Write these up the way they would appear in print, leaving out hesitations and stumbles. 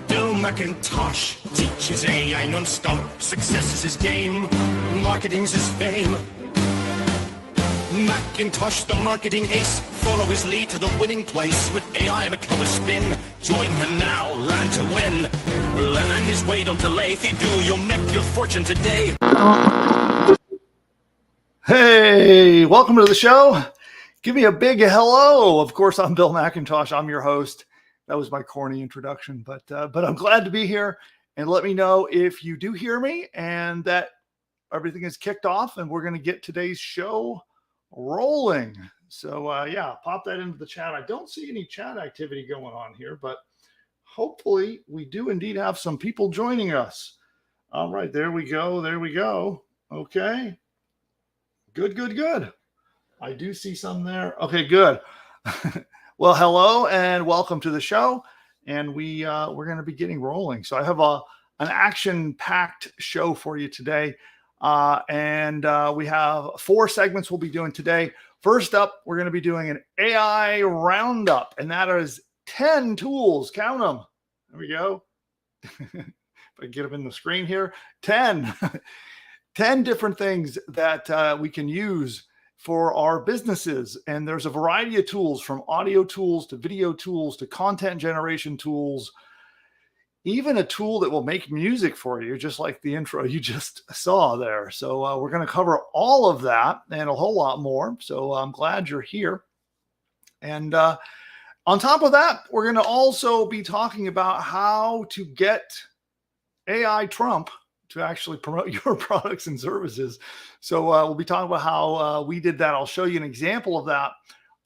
Bill McIntosh teaches AI non-stop. Success is his game, marketing's his fame. McIntosh, the marketing ace, follow his lead to the winning place. With AI become a spin, join him now, learn to win. Learn his way, don't delay. If you do, you'll make your fortune today. Hey, welcome to the show. Give me a big hello. Of course, I'm Bill McIntosh. I'm your host. That was my corny introduction, but I'm glad to be here. And let me know if you do hear me and that everything is kicked off and we're going to get today's show rolling. So yeah, pop that into the chat. I don't see any chat activity going on here, but hopefully we do indeed have some people joining us. All right, there we go. There we go. Okay. Good. I do see some there. Okay, good. Well, hello and welcome to the show. And we're going to be getting rolling. So I have an action-packed show for you today. And we have 4 segments we'll be doing today. First up, we're going to be doing an AI roundup, and that is 10 tools. Count them. There we go. If I get them in the screen here, 10 different things that we can use for our businesses. And there's a variety of tools, from audio tools to video tools to content generation tools, even a tool that will make music for you, just like the intro you just saw there. So we're going to cover all of that and a whole lot more. So I'm glad you're here. And on top of that, we're going to also be talking about how to get AI Trump to actually promote your products and services. So we'll be talking about how we did that. I'll show you an example of that.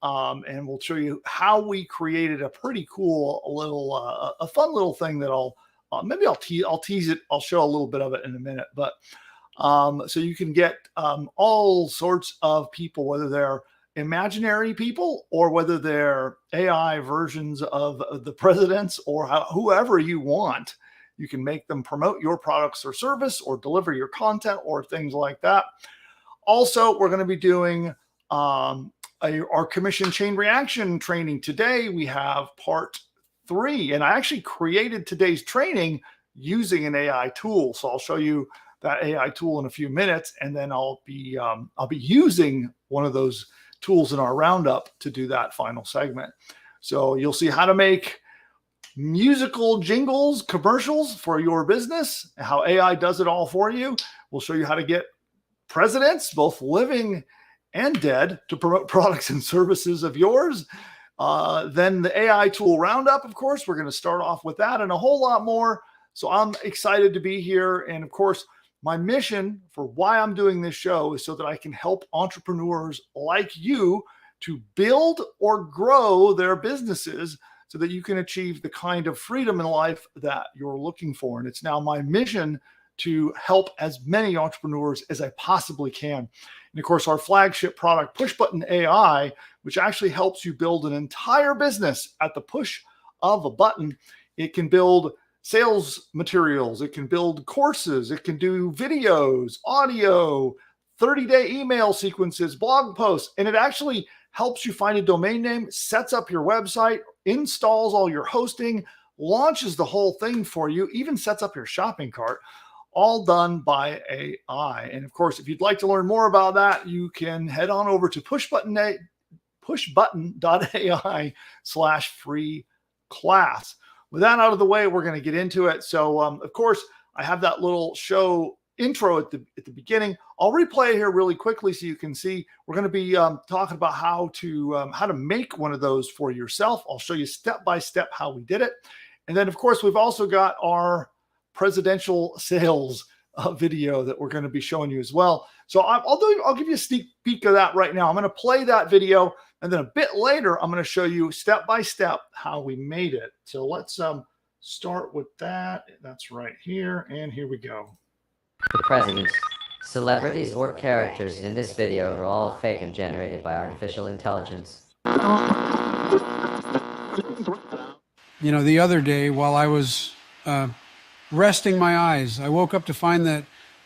And we'll show you how we created a pretty cool little, a fun little thing that I'll tease it. I'll show a little bit of it in a minute, but so you can get all sorts of people, whether they're imaginary people or whether they're AI versions of the presidents or whoever you want. You can make them promote your products or service or deliver your content or things like that. Also, we're going to be doing our commission chain reaction training. Today we have part 3, and I actually created today's training using an AI tool. So I'll show you that AI tool in a few minutes, and then I'll be using one of those tools in our roundup to do that final segment. So you'll see how to make musical jingles, commercials for your business, how AI does it all for you. We'll show you how to get presidents, both living and dead, to promote products and services of yours. Then the AI tool roundup, of course, we're going to start off with that and a whole lot more. So I'm excited to be here. And of course, my mission for why I'm doing this show is so that I can help entrepreneurs like you to build or grow their businesses so that you can achieve the kind of freedom in life that you're looking for. And it's now my mission to help as many entrepreneurs as I possibly can. And of course, our flagship product, Push Button AI, which actually helps you build an entire business at the push of a button. It can build sales materials. It can build courses. It can do videos, audio, 30-day email sequences, blog posts, and it actually helps you find a domain name, sets up your website, installs all your hosting, launches the whole thing for you, even sets up your shopping cart, all done by AI. And of course, if you'd like to learn more about that, you can head on over to pushbutton.ai/free class. With that out of the way, we're going to get into it. So of course, I have that little show intro at the beginning. I'll replay it here really quickly so you can see. We're going to be talking about how to make one of those for yourself. I'll show you step by step how we did it. And then of course, we've also got our presidential sales video that we're going to be showing you as well. So I'll give you a sneak peek of that right now. I'm going to play that video, and then a bit later, I'm going to show you step by step how we made it. So let's start with that. That's right here, and here we go. The presidents, celebrities, or characters in this video are all fake and generated by artificial intelligence. You know, the other day while I was resting my eyes, I woke up to find that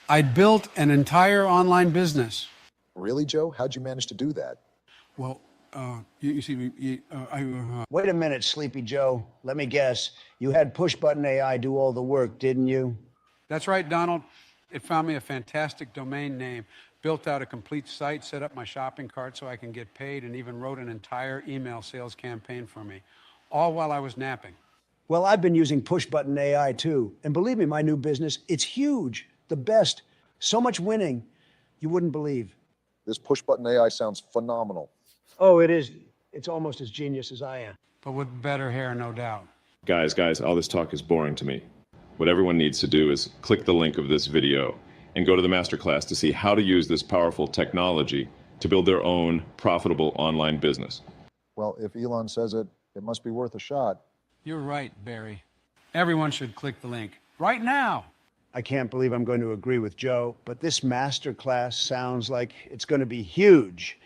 I'd built an entire online business. Really, Joe? How'd you manage to do that? Well, Wait a minute, Sleepy Joe. Let me guess. You had push button AI do all the work, didn't you? That's right, Donald. It found me a fantastic domain name, built out a complete site, set up my shopping cart so I can get paid, and even wrote an entire email sales campaign for me, all while I was napping. Well, I've been using push button AI too. And believe me, my new business, it's huge. The best. So much winning, you wouldn't believe. This push button AI sounds phenomenal. Oh, it is. It's almost as genius as I am. But with better hair, no doubt. Guys, all this talk is boring to me. What everyone needs to do is click the link of this video and go to the masterclass to see how to use this powerful technology to build their own profitable online business. Well, if Elon says it, it must be worth a shot. You're right, Barry. Everyone should click the link right now. I can't believe I'm going to agree with Joe, but this masterclass sounds like it's going to be huge.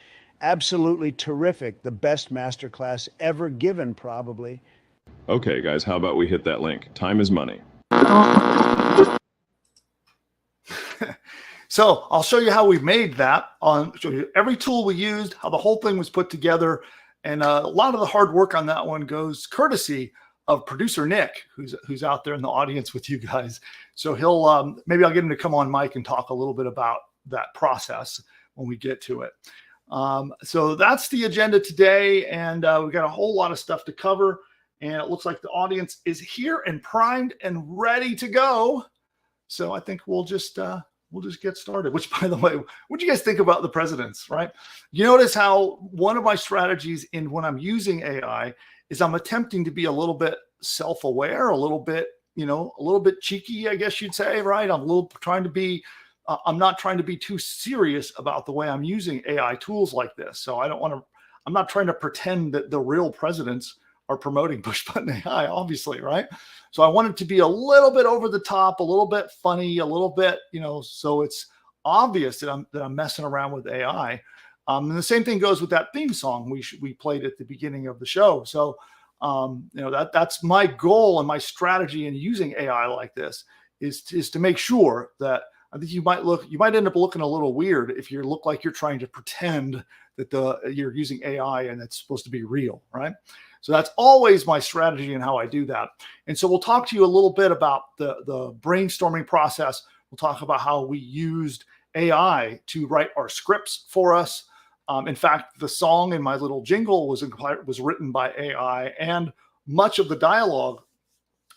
Absolutely terrific. The best masterclass ever given, probably. Okay, guys, how about we hit that link? Time is money. So I'll show you how we made that. Show you every tool we used, how the whole thing was put together, and a lot of the hard work on that one goes courtesy of producer Nick, who's out there in the audience with you guys. So he'll maybe I'll get him to come on mic and talk a little bit about that process when we get to it. So that's the agenda today, and we've got a whole lot of stuff to cover. And it looks like the audience is here and primed and ready to go. So I think we'll just get started. Which, by the way, what do you guys think about the presidents? Right? You notice how one of my strategies in when I'm using AI is I'm attempting to be a little bit self-aware, a little bit, a little bit cheeky, I guess you'd say, right? I'm not trying to be too serious about the way I'm using AI tools like this. So I'm not trying to pretend that the real presidents are promoting push button AI, obviously, right? So I want it to be a little bit over the top, a little bit funny, a little bit, so it's obvious that I'm messing around with AI. And the same thing goes with that theme song we played at the beginning of the show. So, that's my goal and my strategy in using AI like this is to make sure that I think you might end up looking a little weird if you look like you're trying to pretend that you're using AI and it's supposed to be real, right? So that's always my strategy and how I do that. And so we'll talk to you a little bit about the brainstorming process. We'll talk about how we used AI to write our scripts for us. In fact, the song in my little jingle was written by AI, and much of the dialogue,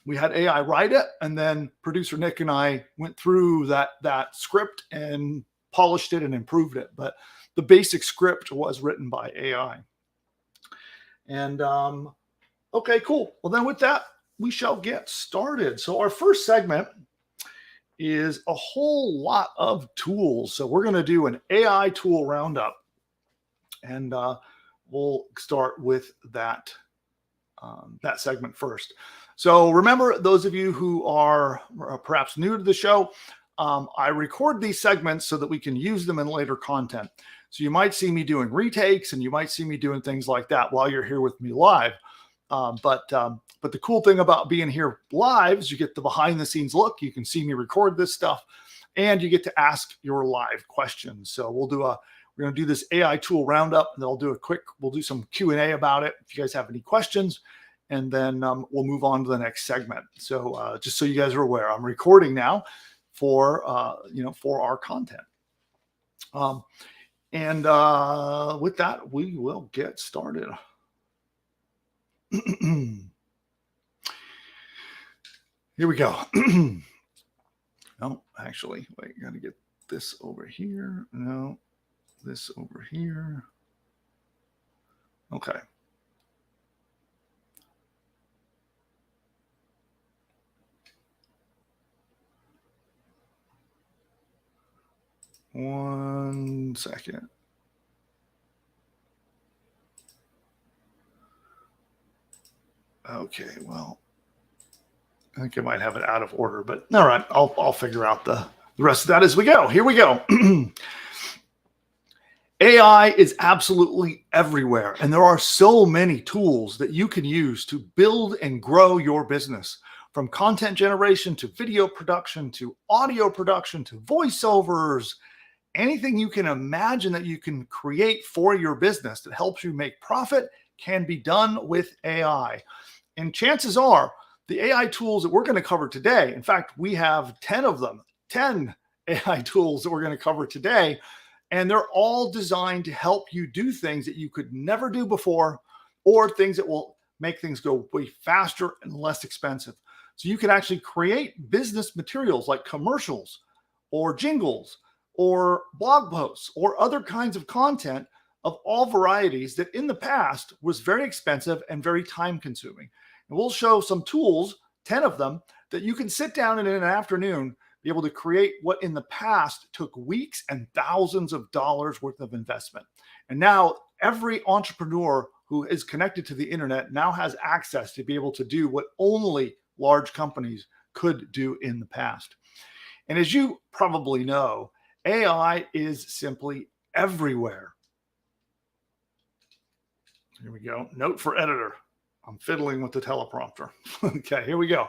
we had AI write it, and then producer Nick and I went through that script and polished it and improved it. But the basic script was written by AI. And okay, cool. Well, then with that, we shall get started. So our first segment is a whole lot of tools. So we're going to do an AI tool roundup. And we'll start with that segment first. So remember, those of you who are perhaps new to the show, I record these segments so that we can use them in later content. So you might see me doing retakes, and you might see me doing things like that while you're here with me live. But the cool thing about being here live is you get the behind the scenes look. You can see me record this stuff, and you get to ask your live questions. So we're going to do this AI tool roundup, and then we'll do some Q&A about it if you guys have any questions, and then we'll move on to the next segment. So just so you guys are aware, I'm recording now for our content. And with that, we will get started. Here we go. No, actually, wait, got to get this over here. No, this over here. Okay. One second. Okay, well, I think I might have it out of order, but all right, I'll figure out the rest of that as we go. Here we go. AI is absolutely everywhere, and there are so many tools that you can use to build and grow your business, from content generation to video production to audio production to voiceovers anything you can imagine that you can create for your business that helps you make profit can be done with AI. And chances are the AI tools that we're going to cover today, in fact, we have 10 of them, 10 AI tools that we're going to cover today, and they're all designed to help you do things that you could never do before, or things that will make things go way faster and less expensive. So you can actually create business materials like commercials or jingles or blog posts or other kinds of content of all varieties that in the past was very expensive and very time consuming. And we'll show some tools, 10 of them, that you can sit down and in an afternoon be able to create what in the past took weeks and thousands of dollars worth of investment. And now every entrepreneur who is connected to the internet now has access to be able to do what only large companies could do in the past. And as you probably know, AI is simply everywhere. Here we go. Note for editor. I'm fiddling with the teleprompter. Okay, here we go.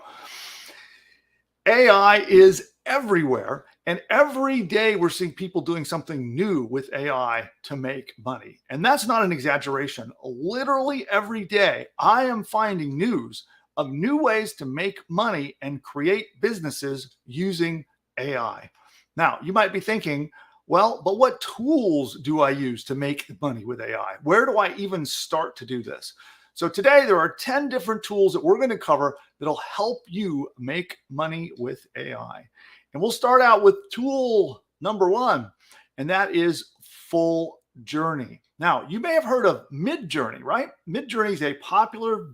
AI is everywhere. And every day we're seeing people doing something new with AI to make money. And that's not an exaggeration. Literally every day I am finding news of new ways to make money and create businesses using AI. Now, you might be thinking, well, but what tools do I use to make money with AI? Where do I even start to do this? So today there are 10 different tools that we're going to cover that'll help you make money with AI. And we'll start out with tool number 1, and that is Full Journey. Now, you may have heard of Midjourney, right? Midjourney is a popular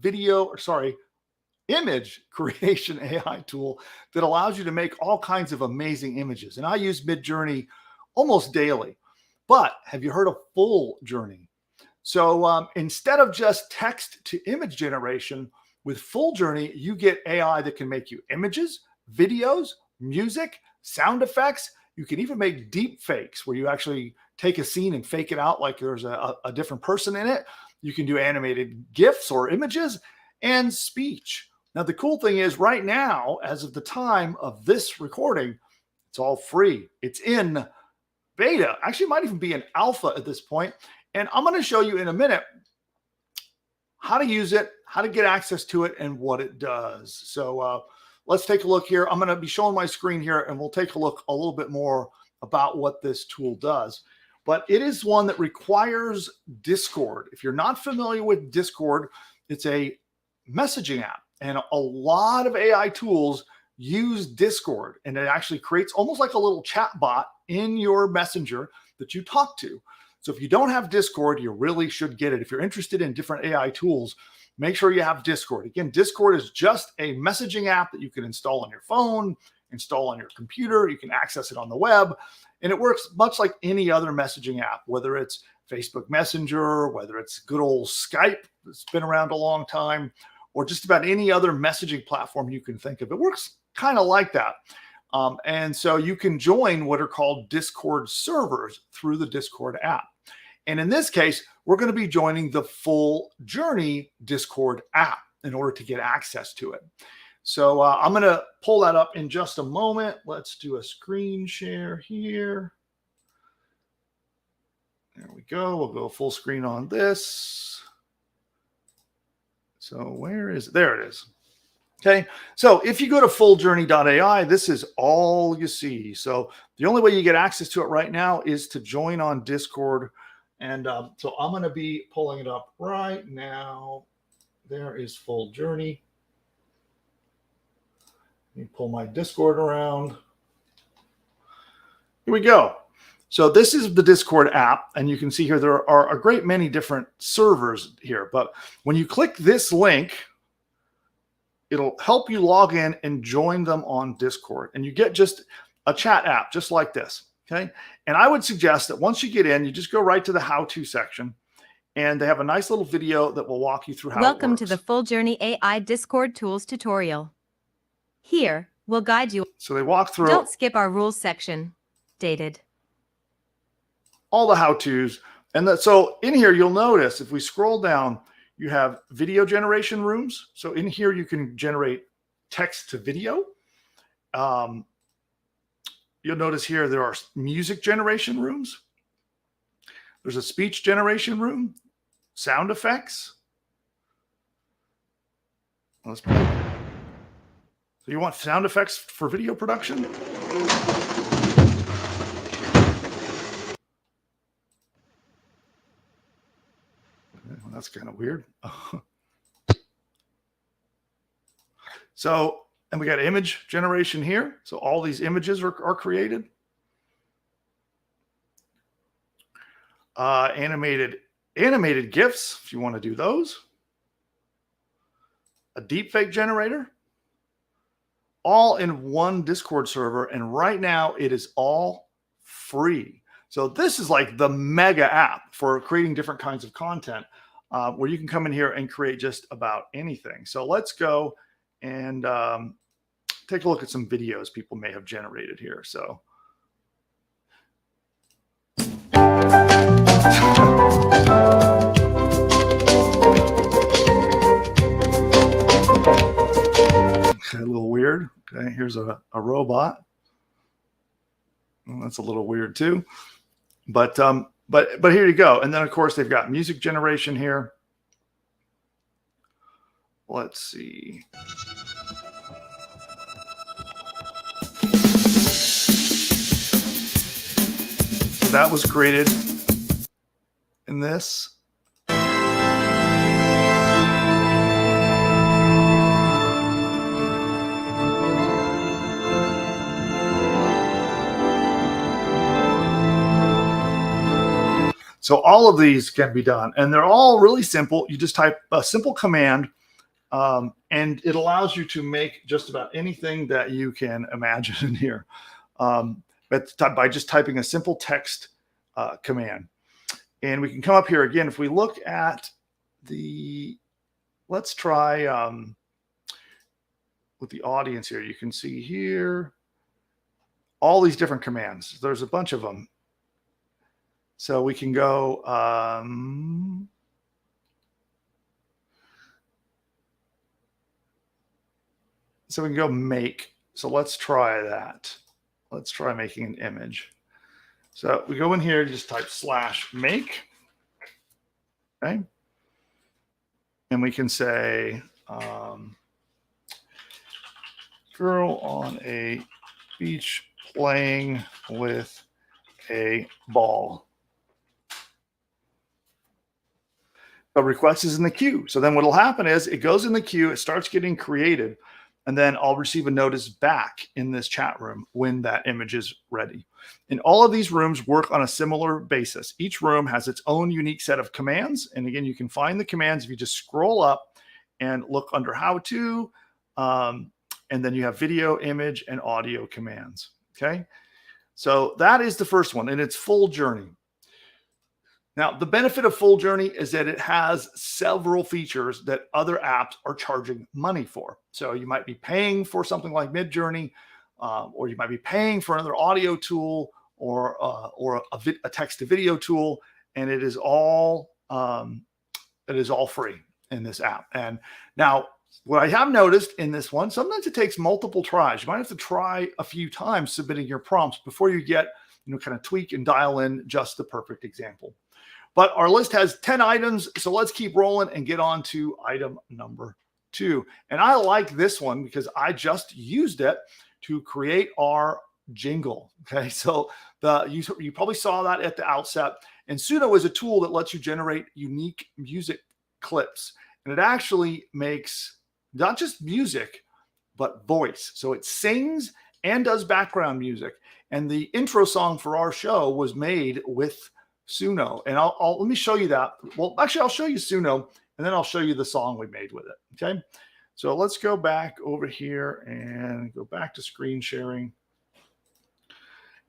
image creation AI tool that allows you to make all kinds of amazing images. And I use Midjourney almost daily. But have you heard of Full Journey? So instead of just text to image generation, with Full Journey, you get AI that can make you images, videos, music, sound effects. You can even make deep fakes where you actually take a scene and fake it out like there's a different person in it. You can do animated GIFs or images and speech. Now, the cool thing is right now, as of the time of this recording, it's all free. It's in beta. Actually, it might even be in alpha at this point. And I'm going to show you in a minute how to use it, how to get access to it, and what it does. So let's take a look here. I'm going to be showing my screen here, and we'll take a look a little bit more about what this tool does. But it is one that requires Discord. If you're not familiar with Discord, it's a messaging app. And a lot of AI tools use Discord. And it actually creates almost like a little chat bot in your messenger that you talk to. So if you don't have Discord, you really should get it. If you're interested in different AI tools, make sure you have Discord. Again, Discord is just a messaging app that you can install on your phone, install on your computer. You can access it on the web. And it works much like any other messaging app, whether it's Facebook Messenger, whether it's good old Skype that's been around a long time, or just about any other messaging platform you can think of. It works kind of like that. And so you can join what are called Discord servers through the Discord app. And in this case, we're going to be joining the Full Journey Discord app in order to get access to it. So I'm going to pull that up in just a moment. Let's do a screen share here. There we go. We'll go full screen on this. So where is it? There it is. Okay. So if you go to fulljourney.ai, this is all you see. So the only way you get access to it right now is to join on Discord. And so I'm going to be pulling it up right now. There is Full Journey. Let me pull my Discord around. Here we go. So this is the Discord app, and you can see here there are a great many different servers here. But when you click this link, it'll help you log in and join them on Discord. And you get just a chat app just like this. Okay. And I would suggest that once you get in, you just go right to the how-to section, and they have a nice little video that will walk you through how it works. Welcome to the Full Journey AI Discord Tools tutorial. Here, we'll guide you. So they walk through. Don't skip our rules section. Dated. All the how-tos. And so in here, you'll notice if we scroll down, you have video generation rooms. So in here, you can generate text to video. you'll notice here there are music generation rooms. There's a speech generation room, sound effects. Let's play. So you want sound effects for video production? Okay, well, that's kind of weird. So, and we got image generation here. So all these images are created. Animated GIFs, if you want to do those. A deepfake generator. All in one Discord server. And right now it is all free. So this is like the mega app for creating different kinds of content where you can come in here and create just about anything. So let's go and take a look at some videos people may have generated here. So okay, a little weird. Okay, here's a robot. Well, that's a little weird too. But here you go. And then of course they've got music generation here. Let's see. So that was created in this. So all of these can be done, and they're all really simple. You just type a simple command, and it allows you to make just about anything that you can imagine in here. But by just typing a simple text command. And we can come up here again. If we look at let's try with the audience here. You can see here all these different commands. There's a bunch of them. So we can go, so we can go make. So let's try that. Let's try making an image. So we go in here, just type /make. Okay. And we can say, girl on a beach playing with a ball. The request is in the queue. So then what will happen is it goes in the queue, it starts getting created, and then I'll receive a notice back in this chat room when that image is ready. And all of these rooms work on a similar basis. Each room has its own unique set of commands. And again, you can find the commands if you just scroll up and look under how to, and then you have video, image, and audio commands. Okay. So that is the first one, and it's full journey. Now, the benefit of full journey is that it has several features that other apps are charging money for. So you might be paying for something like Midjourney, or you might be paying for another audio tool or a text to video tool, and it is all free in this app. And now, what I have noticed in this one, sometimes it takes multiple tries. You might have to try a few times submitting your prompts before you get, kind of tweak and dial in just the perfect example. But our list has 10 items, so let's keep rolling and get on to item number 2. And I like this one because I just used it to create our jingle. Okay, so you probably saw that at the outset. And Suno is a tool that lets you generate unique music clips. And it actually makes not just music, but voice. So it sings and does background music. And the intro song for our show was made with Suno. And let me show you that. Well, actually, I'll show you Suno, and then I'll show you the song we made with it. Okay. So let's go back over here and go back to screen sharing.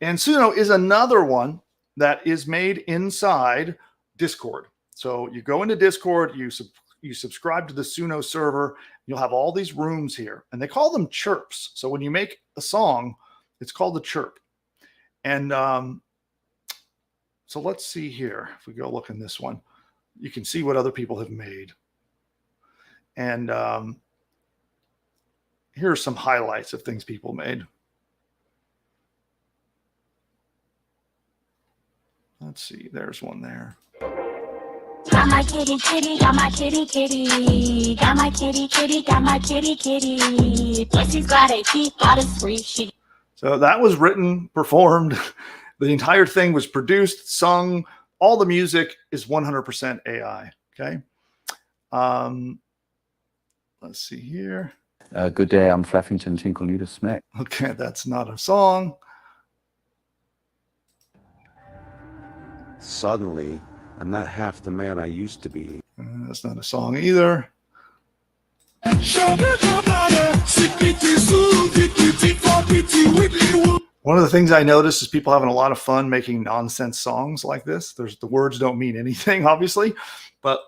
And Suno is another one that is made inside Discord. So you go into Discord, you subscribe to the Suno server, you'll have all these rooms here, and they call them chirps. So when you make a song, it's called the chirp. And so let's see here. If we go look in this one, you can see what other people have made. And here are some highlights of things people made. Let's see. There's one there. Got my kitty, kitty, got my kitty, kitty. Got my kitty, kitty, got my kitty, kitty. Pussy's got a key, got a free sheet. So that was written, performed. The entire thing was produced, sung. All the music is 100% AI. Okay. Let's see here. Good day, I'm Fluffington Tinkle Nita Smack. Okay, that's not a song. Suddenly, I'm not half the man I used to be. That's not a song either. One of the things I noticed is people having a lot of fun making nonsense songs like this. The words don't mean anything, obviously, but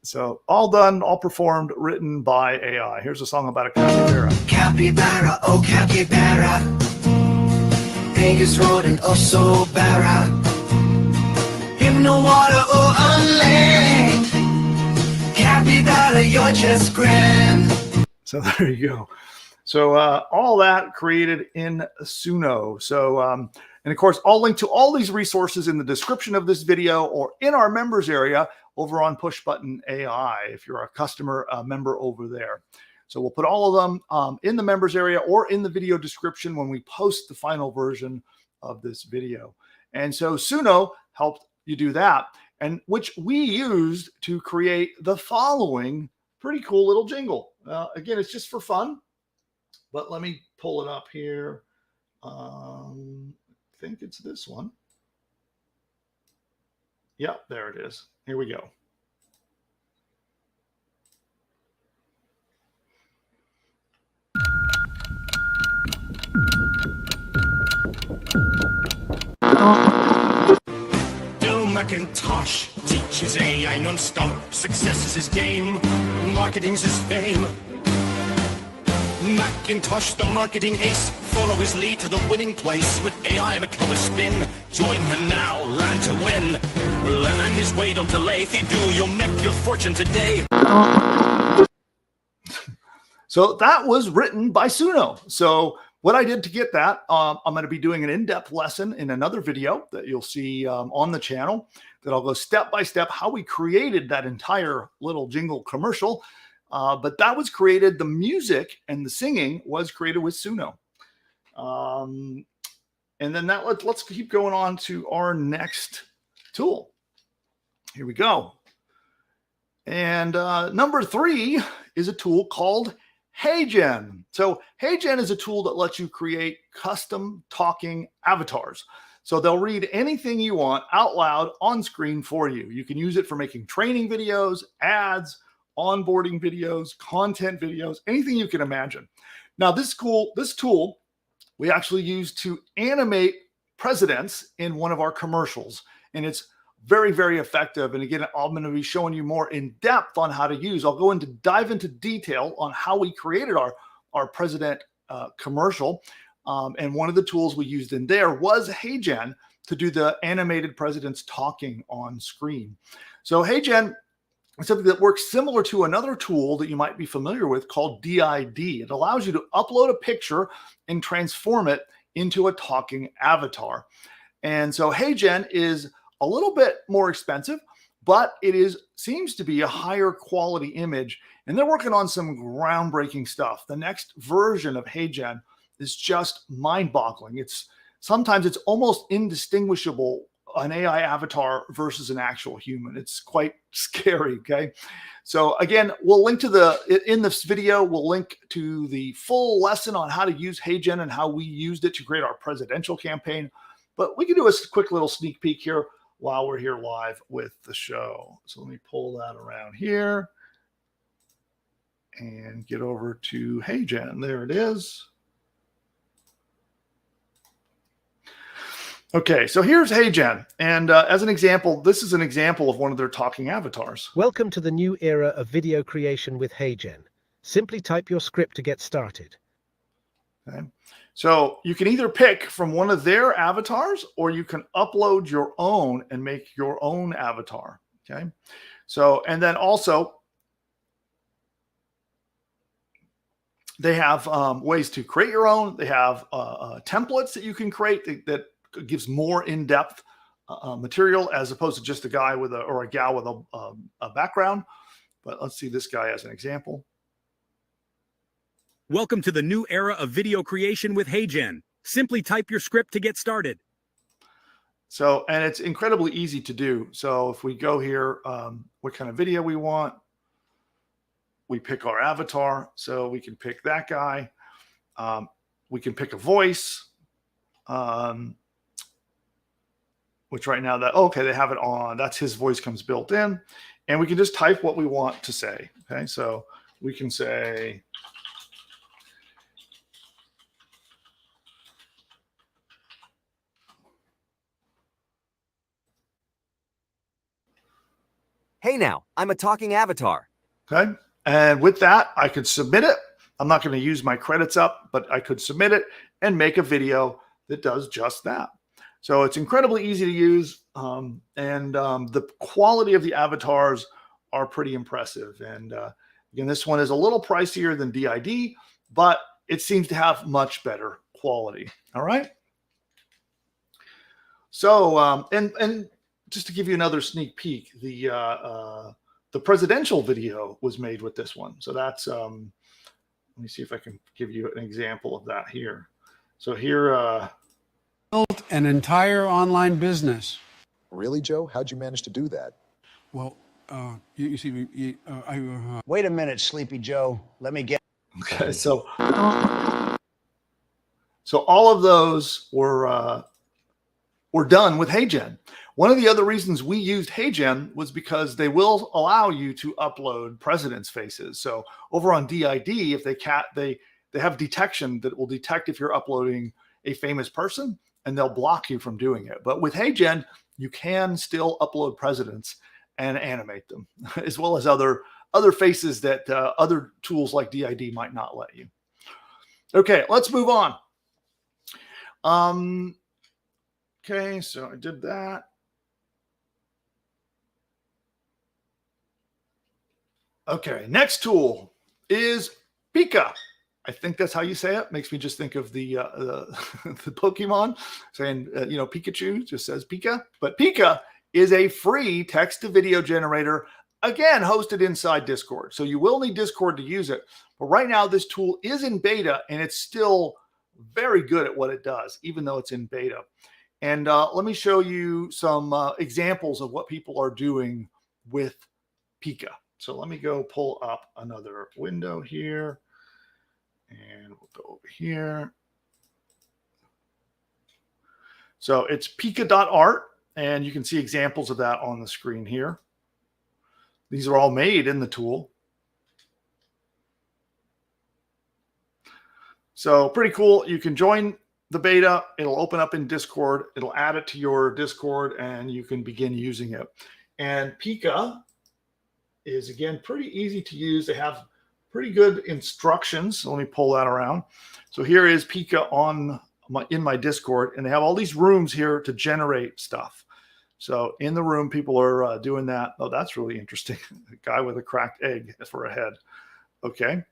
so all done, all performed, written by AI. Here's a song about a capybara. Capybara, oh capybara, biggest rodent, oh so bara. In the water or on land, capybara, you're just grand. So there you go. So all that created in Suno. So, and of course, I'll link to all these resources in the description of this video or in our members area over on Push Button AI if you're a customer member over there. So we'll put all of them in the members area or in the video description when we post the final version of this video. And so Suno helped you do that, and which we used to create the following pretty cool little jingle. Again, it's just for fun, but let me pull it up here. I think it's this one. Yep, there it is. Here we go. Bill McIntosh teaches AI non-stop. Success is his game. Marketing's his fame. McIntosh, the marketing ace. Follow his lead to the winning place. With AI become a spin. Join him now, learn to win. Learn his way, don't delay. If you do, you'll make your fortune today. So that was written by Suno. So what I did to get that, I'm going to be doing an in-depth lesson in another video that you'll see on the channel, that I'll go step by step how we created that entire little jingle commercial. But that was created, the music and the singing was created with Suno. And then let's keep going on to our next tool. Here we go. And number 3 is a tool called HeyGen. So HeyGen is a tool that lets you create custom talking avatars. So they'll read anything you want out loud on screen for you. You can use it for making training videos, ads, onboarding videos, content videos, anything you can imagine. Now this tool we actually use to animate presidents in one of our commercials, and it's very, very effective. And again, I'm going to be showing you more in depth on how to use. I'll go into dive into detail on how we created our president commercial. And one of the tools we used in there was HeyGen to do the animated presidents talking on screen. So HeyGen is something that works similar to another tool that you might be familiar with called DID. It allows you to upload a picture and transform it into a talking avatar. And so HeyGen is a little bit more expensive, but it seems to be a higher quality image. And they're working on some groundbreaking stuff. The next version of HeyGen is just mind-boggling. Sometimes it's almost indistinguishable, an AI avatar versus an actual human. It's quite scary, okay? So again, we'll link to in this video, we'll link to the full lesson on how to use HeyGen and how we used it to create our presidential campaign. But we can do a quick little sneak peek here while we're here live with the show. So let me pull that around here and get over to HeyGen. There it is. Okay, so here's HeyGen. And as an example, this is an example of one of their talking avatars. Welcome to the new era of video creation with HeyGen. Simply type your script to get started. Okay. So you can either pick from one of their avatars, or you can upload your own and make your own avatar. Okay. So, and then also They have ways to create your own. They have templates that you can create that gives more in-depth material as opposed to just a guy with or a gal with a background. But let's see this guy as an example. Welcome to the new era of video creation with HeyGen. Simply type your script to get started. So, and it's incredibly easy to do. So if we go here, what kind of video we want, we pick our avatar. So we can pick that guy. We can pick a voice, which right now okay, they have it on. That's his voice comes built in. And we can just type what we want to say. Okay, so we can say, hey now, I'm a talking avatar. okay. And with that, I could submit it. I'm not going to use my credits up, but I could submit it and make a video that does just that. So it's incredibly easy to use. The quality of the avatars are pretty impressive. And again, this one is a little pricier than DID, but it seems to have much better quality. All right. So, and just to give you another sneak peek, the presidential video was made with this one. So that's, let me see if I can give you an example of that here. So here, built an entire online business. Really, Joe? How'd you manage to do that? Well, you see, Wait a minute, Sleepy Joe. Let me get. okay, so all of those were done with HeyGen. One of the other reasons we used HeyGen was because they will allow you to upload presidents' faces. So over on DID, if they have detection that will detect if you're uploading a famous person, and they'll block you from doing it. But with HeyGen, you can still upload presidents and animate them, as well as other faces that other tools like DID might not let you. Okay, let's move on. Okay, so I did that. Okay, next tool is Pika. I think that's how you say it. Makes me just think of the the Pokemon saying, Pikachu just says Pika. But Pika is a free text to video generator, again, hosted inside Discord. So you will need Discord to use it. But right now, this tool is in beta, and it's still very good at what it does, even though it's in beta. And let me show you some examples of what people are doing with Pika. So let me go pull up another window here. And we'll go over here. So it's pika.art, and you can see examples of that on the screen here. These are all made in the tool. So pretty cool. You can join the beta. It'll open up in Discord. It'll add it to your Discord, and you can begin using it. And Pika is, again, pretty easy to use. They have pretty good instructions. So let me pull that around. So here is Pika in my Discord, and they have all these rooms here to generate stuff. So in the room, people are doing that. Oh, that's really interesting. A guy with a cracked egg for a head. Okay.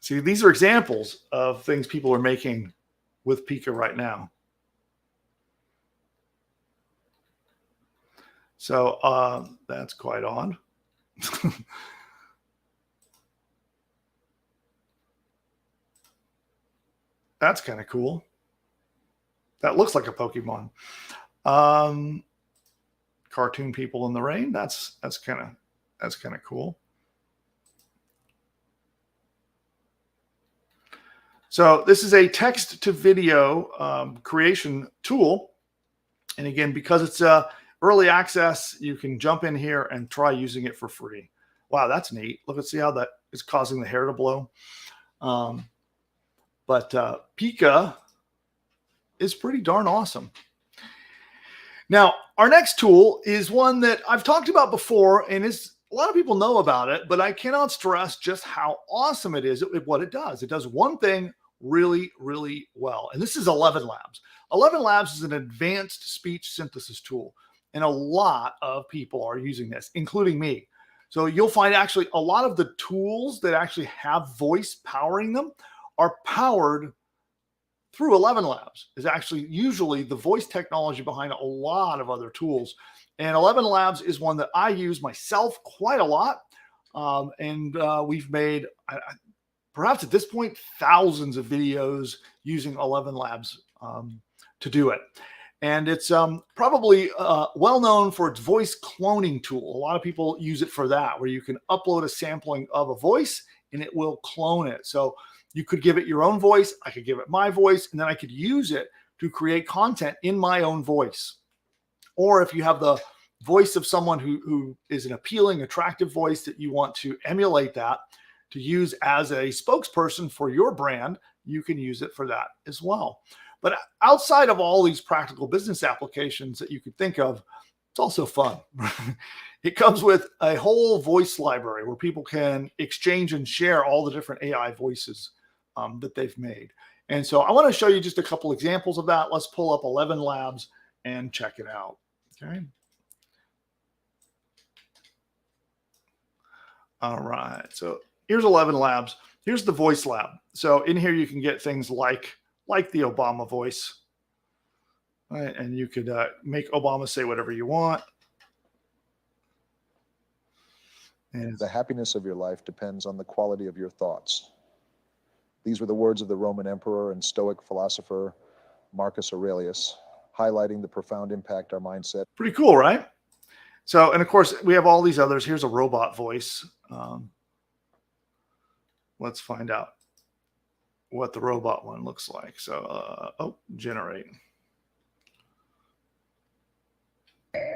See, these are examples of things people are making with Pika right now. So that's quite odd. That's kind of cool. That looks like a Pokemon. Cartoon people in the rain. That's kind of cool. So this is a text to video creation tool. And again, because it's early access, you can jump in here and try using it for free. Wow, that's neat. Let's see how that is causing the hair to blow. But Pika is pretty darn awesome. Now, our next tool is one that I've talked about before, and a lot of people know about it, but I cannot stress just how awesome it is at what it does. It does one thing really, really well, and this is 11 Labs. 11 Labs is an advanced speech synthesis tool, and a lot of people are using this, including me. So you'll find actually a lot of the tools that actually have voice powering them are powered through 11 Labs. Is actually usually the voice technology behind a lot of other tools. And 11 Labs is one that I use myself quite a lot. We've made, perhaps at this point, thousands of videos using 11 Labs to do it. And it's probably well known for its voice cloning tool. A lot of people use it for that, where you can upload a sampling of a voice and it will clone it. So you could give it your own voice. I could give it my voice, and then I could use it to create content in my own voice. Or if you have the voice of someone who is an appealing, attractive voice that you want to emulate that to use as a spokesperson for your brand, you can use it for that as well. But outside of all these practical business applications that you could think of, it's also fun. It comes with a whole voice library where people can exchange and share all the different AI voices that they've made. And so I want to show you just a couple examples of that. Let's pull up 11 Labs and check it out. Okay. All right. So here's 11 Labs. Here's the voice lab. So in here, you can get things like the Obama voice, right? And you could make Obama say whatever you want. And the happiness of your life depends on the quality of your thoughts. These were the words of the Roman emperor and Stoic philosopher Marcus Aurelius, highlighting the profound impact our mindset. Pretty cool, right? So, and of course, we have all these others. Here's a robot voice. Let's find out what the robot one looks like. So, generate.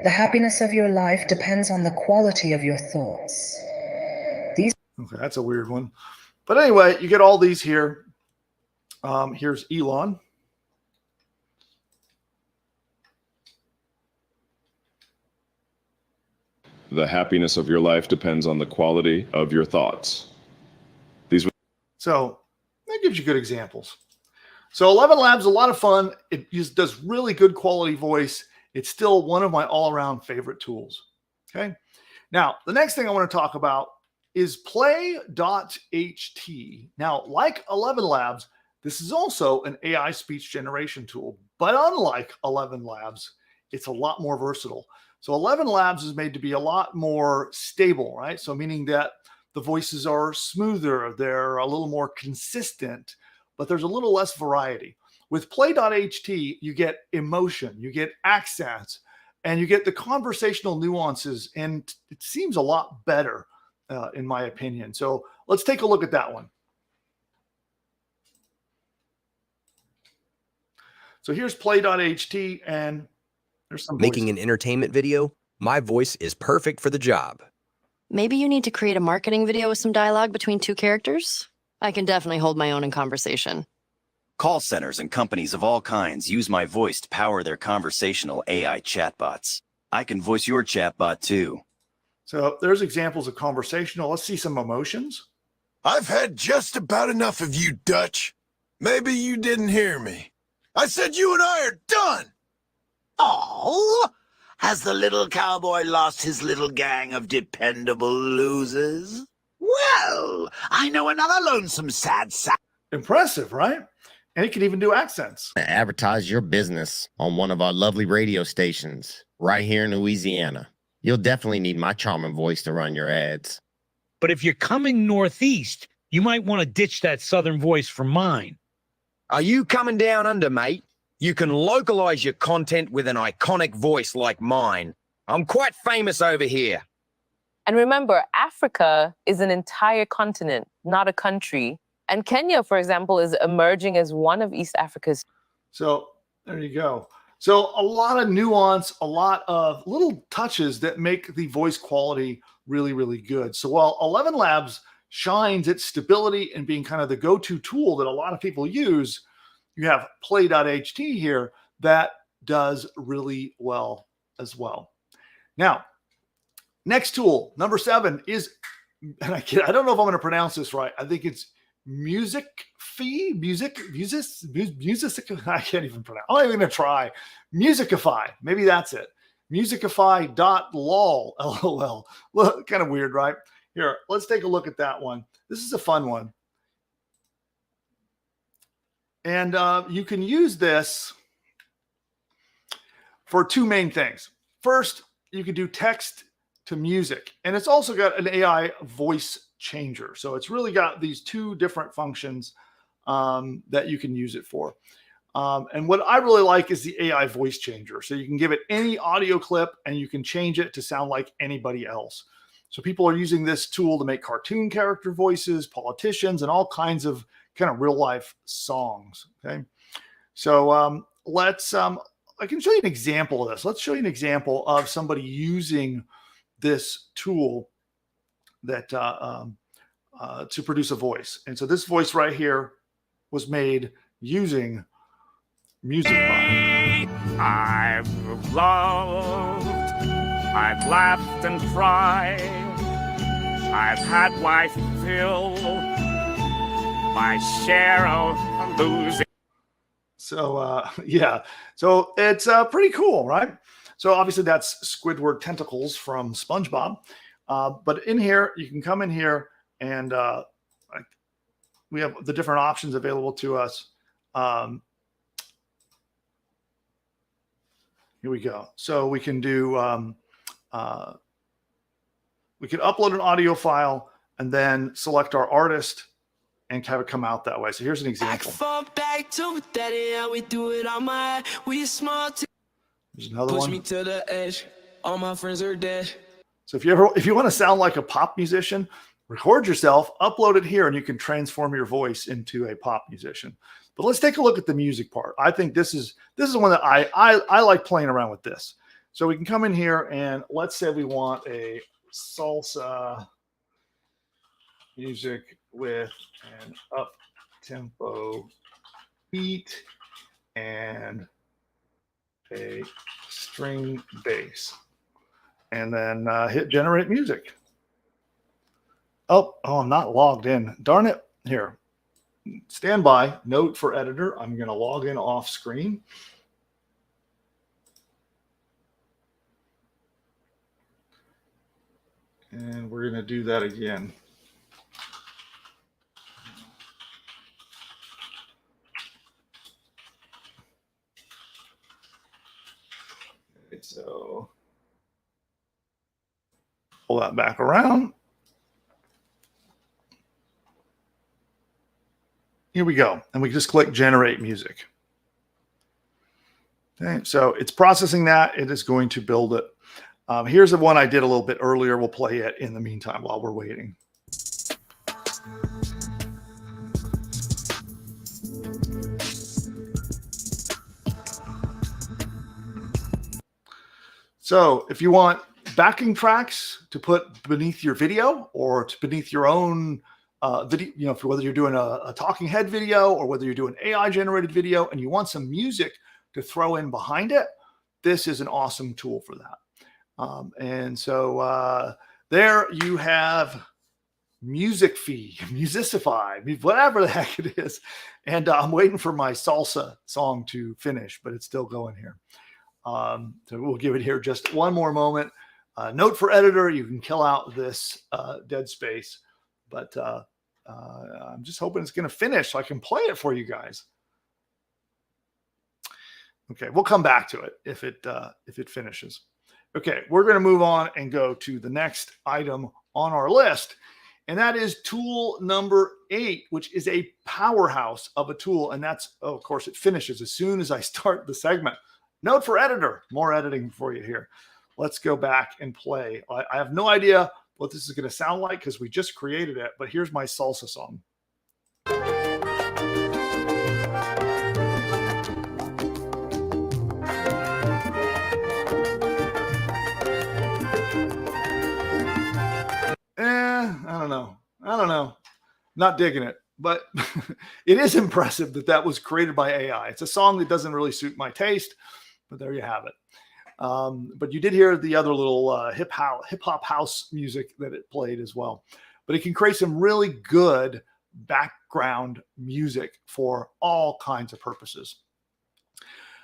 The happiness of your life depends on the quality of your thoughts. Okay, that's a weird one. But anyway, you get all these here. Here's Elon. The happiness of your life depends on the quality of your thoughts. So that gives you good examples. So 11 Labs is a lot of fun. It just does really good quality voice. It's still one of my all-around favorite tools. Okay. Now, the next thing I want to talk about is play.ht. Now, like 11 Labs, this is also an AI speech generation tool, but unlike 11 Labs, it's a lot more versatile. So 11 Labs is made to be a lot more stable, right? So meaning that the voices are smoother, they're a little more consistent, but there's a little less variety. With play.ht, you get emotion, you get accents, and you get the conversational nuances, and it seems a lot better, in my opinion. So let's take a look at that one. So here's play.ht, and there's some Making an entertainment video, my voice is perfect for the job. Maybe you need to create a marketing video with some dialogue between two characters? I can definitely hold my own in conversation. Call centers and companies of all kinds use my voice to power their conversational AI chatbots. I can voice your chatbot too. So there's examples of conversational. Let's see some emotions. I've had just about enough of you, Dutch. Maybe you didn't hear me. I said you and I are done. Oh, has the little cowboy lost his little gang of dependable losers? Well, I know another lonesome sad sack. Impressive, right? And it can even do accents. Advertise your business on one of our lovely radio stations right here in Louisiana. You'll definitely need my charming voice to run your ads. But if you're coming northeast, you might want to ditch that southern voice for mine. Are you coming down under, mate? You can localize your content with an iconic voice like mine. I'm quite famous over here. And remember, Africa is an entire continent, not a country. And Kenya, for example, is emerging as one of East Africa's. So there you go. So a lot of nuance, a lot of little touches that make the voice quality really, really good. So while 11 Labs shines its stability and being kind of the go-to tool that a lot of people use, you have play.ht here that does really well as well. Now, next tool, number 7 is, and I don't know if I'm going to pronounce this right. I think it's music. I can't even pronounce. I'm not even going to try. Musicify. Maybe that's it. Musicify.lol, LOL. Look, kind of weird, right? Here, let's take a look at that one. This is a fun one. And you can use this for two main things. First, you can do text to music, and it's also got an AI voice changer. So it's really got these two different functions that you can use it for. And what I really like is the AI voice changer. So you can give it any audio clip and you can change it to sound like anybody else. So people are using this tool to make cartoon character voices, politicians, and all kinds of kind of real life songs. Okay. So I can show you an example of this. Let's show you an example of somebody using this tool that to produce a voice. And so this voice right here was made using Musicify. I've loved, I've laughed and cried, I've had my fill, my share of losing. So yeah, so it's pretty cool, right? So obviously that's Squidward tentacles from SpongeBob. But in here, you can come in here and we have the different options available to us. Here we go. So we can do, we can upload an audio file and then select our artist and have it come out that way. So here's an example. There's another one. Push me to the edge. All my friends are dead. So if you want to sound like a pop musician, record yourself, upload it here, and you can transform your voice into a pop musician. But let's take a look at the music part. I think this is one that I like playing around with this. So we can come in here and let's say we want a salsa music with an up-tempo beat and a string bass. And then hit generate music. Oh, I'm not logged in. Darn it. Here. Stand by. Note for editor. I'm going to log in off screen. And we're going to do that again. Okay, so pull that back around. Here we go. And we just click generate music. Okay, so it's processing that. It is going to build it. Here's the one I did a little bit earlier. We'll play it in the meantime while we're waiting. So if you want backing tracks to put beneath your video or to beneath your own video, you know, for whether you're doing a talking head video or whether you're doing AI generated video and you want some music to throw in behind it, this is an awesome tool for that. And so there you have Musicify, whatever the heck it is. And I'm waiting for my salsa song to finish, but it's still going here. So we'll give it here just one more moment. Note for editor, you can kill out this dead space, but I'm just hoping it's going to finish so I can play it for you guys. Okay, we'll come back to it if it finishes. Okay, we're going to move on and go to the next item on our list, and that is tool number 8, which is a powerhouse of a tool, and that's, oh, of course, it finishes as soon as I start the segment. Note for editor, more editing for you here. Let's go back and play. I have no idea what this is going to sound like because we just created it, but here's my salsa song. I don't know. Not digging it, but it is impressive that that was created by AI. It's a song that doesn't really suit my taste, but there you have it. But you did hear the other little hip hop house music that it played as well. But it can create some really good background music for all kinds of purposes.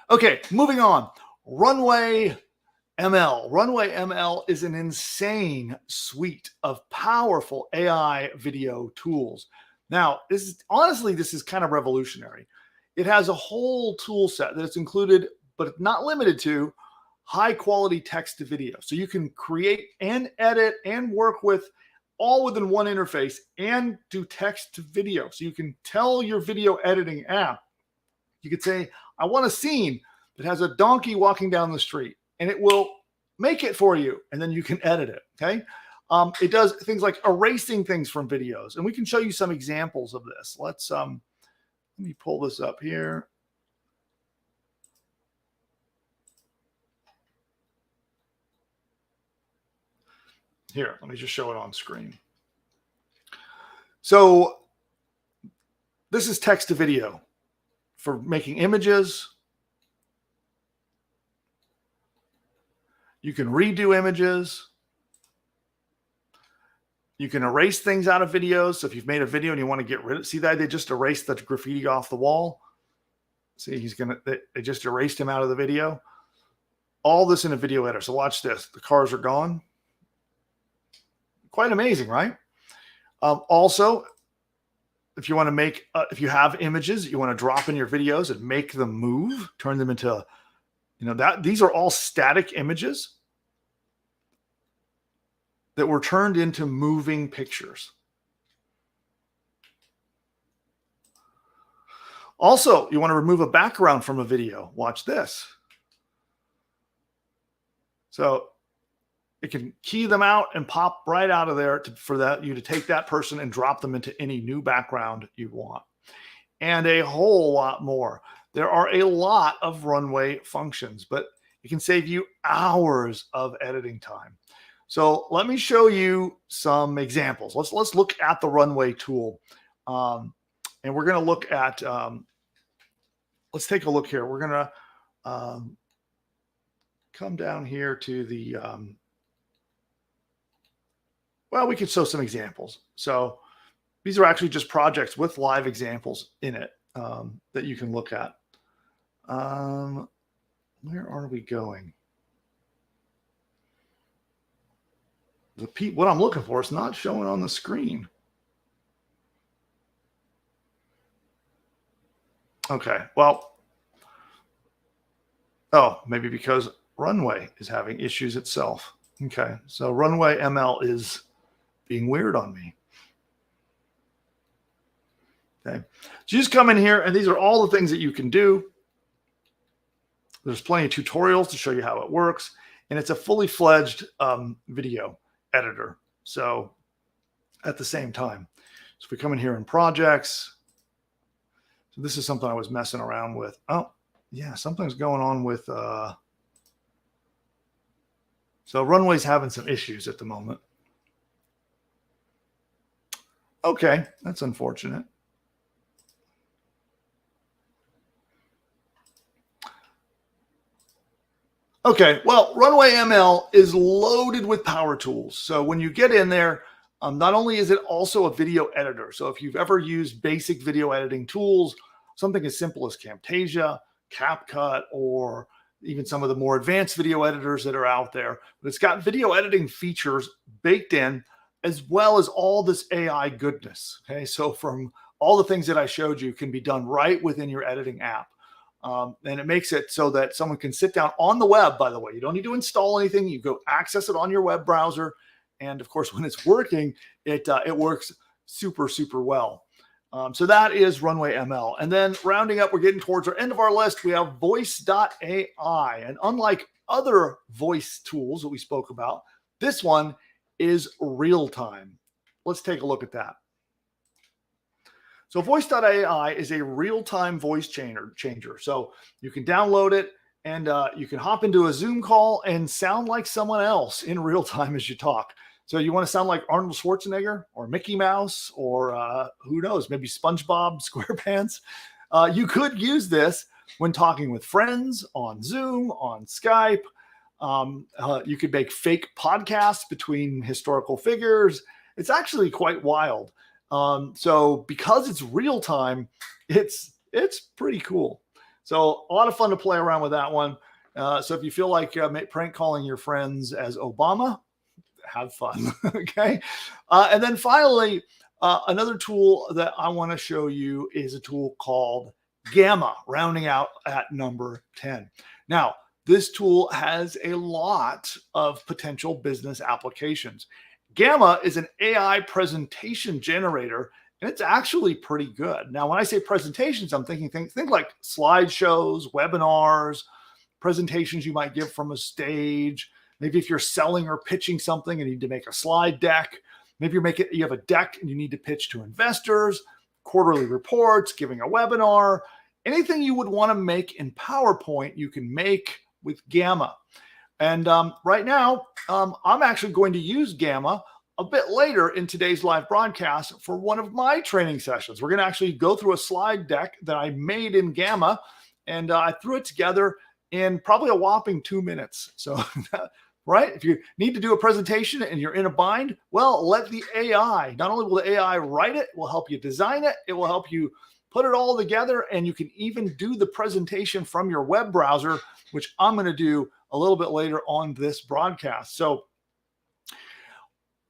Okay, moving on. Runway Runway ML is an insane suite of powerful AI video tools. Now, this is kind of revolutionary. It has a whole tool set that's included, but not limited to, high quality text to video. So you can create and edit and work with all within one interface and do text to video. So you can tell your video editing app, you could say, I want a scene that has a donkey walking down the street, and it will make it for you. And then you can edit it. Okay. It does things like erasing things from videos. And we can show you some examples of this. Let me pull this up here. Here, let me just show it on screen. So this is text to video for making images. You can redo images. You can erase things out of videos. So if you've made a video and you want to get rid of, see that they just erased the graffiti off the wall. See, they just erased him out of the video. All this in a video editor. So watch this. The cars are gone. Quite amazing, right? Also, if you want to make, if you have images that you want to drop in your videos and make them move, turn them into, these are all static images that were turned into moving pictures. Also, you want to remove a background from a video. Watch this. So it can key them out and pop right out of there for you to take that person and drop them into any new background you want. And a whole lot more. There are a lot of Runway functions, but it can save you hours of editing time. So let me show you some examples. Let's look at the Runway tool. And we're going to look at, let's take a look here. We're going to come down here to the, well, we could show some examples. So these are actually just projects with live examples in it that you can look at. Where are we going? What I'm looking for is not showing on the screen. Okay, well, maybe because Runway is having issues itself. Okay, so Runway ML is being weird on me. Okay, so you just come in here, and these are all the things that you can do. There's plenty of tutorials to show you how it works, and it's a fully fledged video editor. So at the same time, so if we come in here in projects, so this is something I was messing around with. Oh, yeah, something's going on with, so Runway's having some issues at the moment. Okay, that's unfortunate. Okay, well, Runway ML is loaded with power tools. So when you get in there, not only is it also a video editor. So if you've ever used basic video editing tools, something as simple as Camtasia, CapCut, or even some of the more advanced video editors that are out there, but it's got video editing features baked in, as well as all this AI goodness. Okay, so from all the things that I showed you can be done right within your editing app. And it makes it so that someone can sit down on the web, by the way. You don't need to install anything. You go access it on your web browser. And of course, when it's working, it works super, super well. So that is Runway ML. And then rounding up, we're getting towards our end of our list. We have Voice.ai. And unlike other voice tools that we spoke about, this one is real time. Let's take a look at that. So Voice.ai is a real-time voice changer. So you can download it, and you can hop into a Zoom call and sound like someone else in real time as you talk. So you want to sound like Arnold Schwarzenegger or Mickey Mouse or who knows, maybe SpongeBob SquarePants. You could use this when talking with friends on Zoom, on Skype. You could make fake podcasts between historical figures. It's actually quite wild. So because it's real time, it's pretty cool. So a lot of fun to play around with that one. So if you feel like prank calling your friends as Obama, have fun. Okay. And then finally, another tool that I want to show you is a tool called Gamma, rounding out at number 10. Now, this tool has a lot of potential business applications. Gamma is an AI presentation generator, and it's actually pretty good. Now, when I say presentations, I'm thinking think like slideshows, webinars, presentations you might give from a stage. Maybe if you're selling or pitching something and you need to make a slide deck. Maybe you have a deck and you need to pitch to investors, quarterly reports, giving a webinar. Anything you would want to make in PowerPoint, you can make with Gamma. And right now, I'm actually going to use Gamma a bit later in today's live broadcast for one of my training sessions. We're going to actually go through a slide deck that I made in Gamma, and I threw it together in probably a whopping 2 minutes. So, right, if you need to do a presentation and you're in a bind, well, let the AI, not only will the AI write it, will help you design it, it will help you put it all together, and you can even do the presentation from your web browser, which I'm going to do a little bit later on this broadcast. So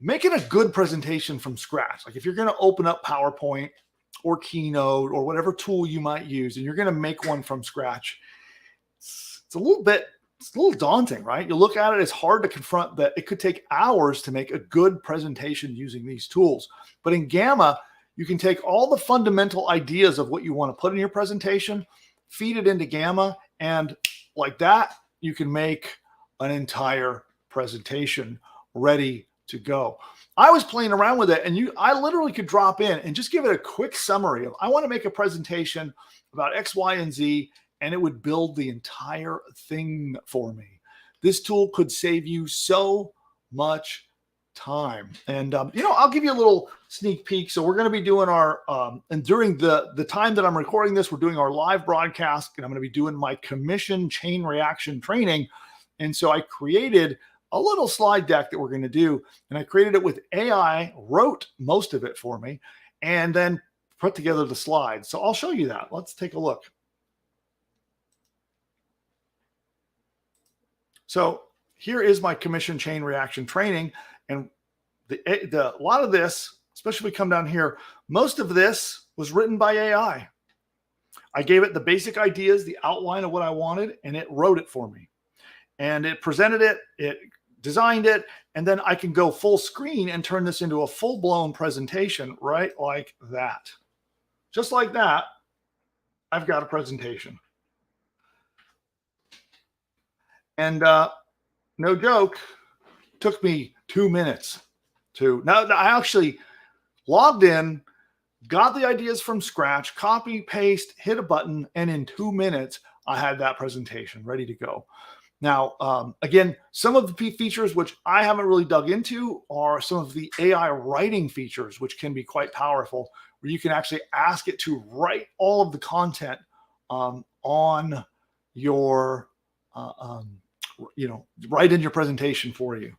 making a good presentation from scratch, like if you're going to open up PowerPoint or Keynote or whatever tool you might use, and you're going to make one from scratch, it's a little daunting, right? You look at it, it's hard to confront that it could take hours to make a good presentation using these tools. But in Gamma, you can take all the fundamental ideas of what you want to put in your presentation, feed it into Gamma, and like that, you can make an entire presentation ready to go. I was playing around with it, and I literally could drop in and just give it a quick summary of, I want to make a presentation about X, Y, and Z, and it would build the entire thing for me. This tool could save you so much time. And, I'll give you a little sneak peek. So we're going to be doing our, and during the time that I'm recording this, we're doing our live broadcast, and I'm going to be doing my commission chain reaction training. And so I created a little slide deck that we're going to do, and I created it with AI, wrote most of it for me, and then put together the slides. So I'll show you that. Let's take a look. So here is my commission chain reaction training. And a lot of this, especially if we come down here, most of this was written by AI. I gave it the basic ideas, the outline of what I wanted, and it wrote it for me. And it presented it, it designed it, and then I can go full screen and turn this into a full-blown presentation right like that. Just like that, I've got a presentation. And no joke, took me 2 minutes to, now I actually logged in, got the ideas from scratch, copy, paste, hit a button, and in 2 minutes, I had that presentation ready to go. Now, again, some of the features which I haven't really dug into are some of the AI writing features, which can be quite powerful, where you can actually ask it to write all of the content on your right in your presentation for you.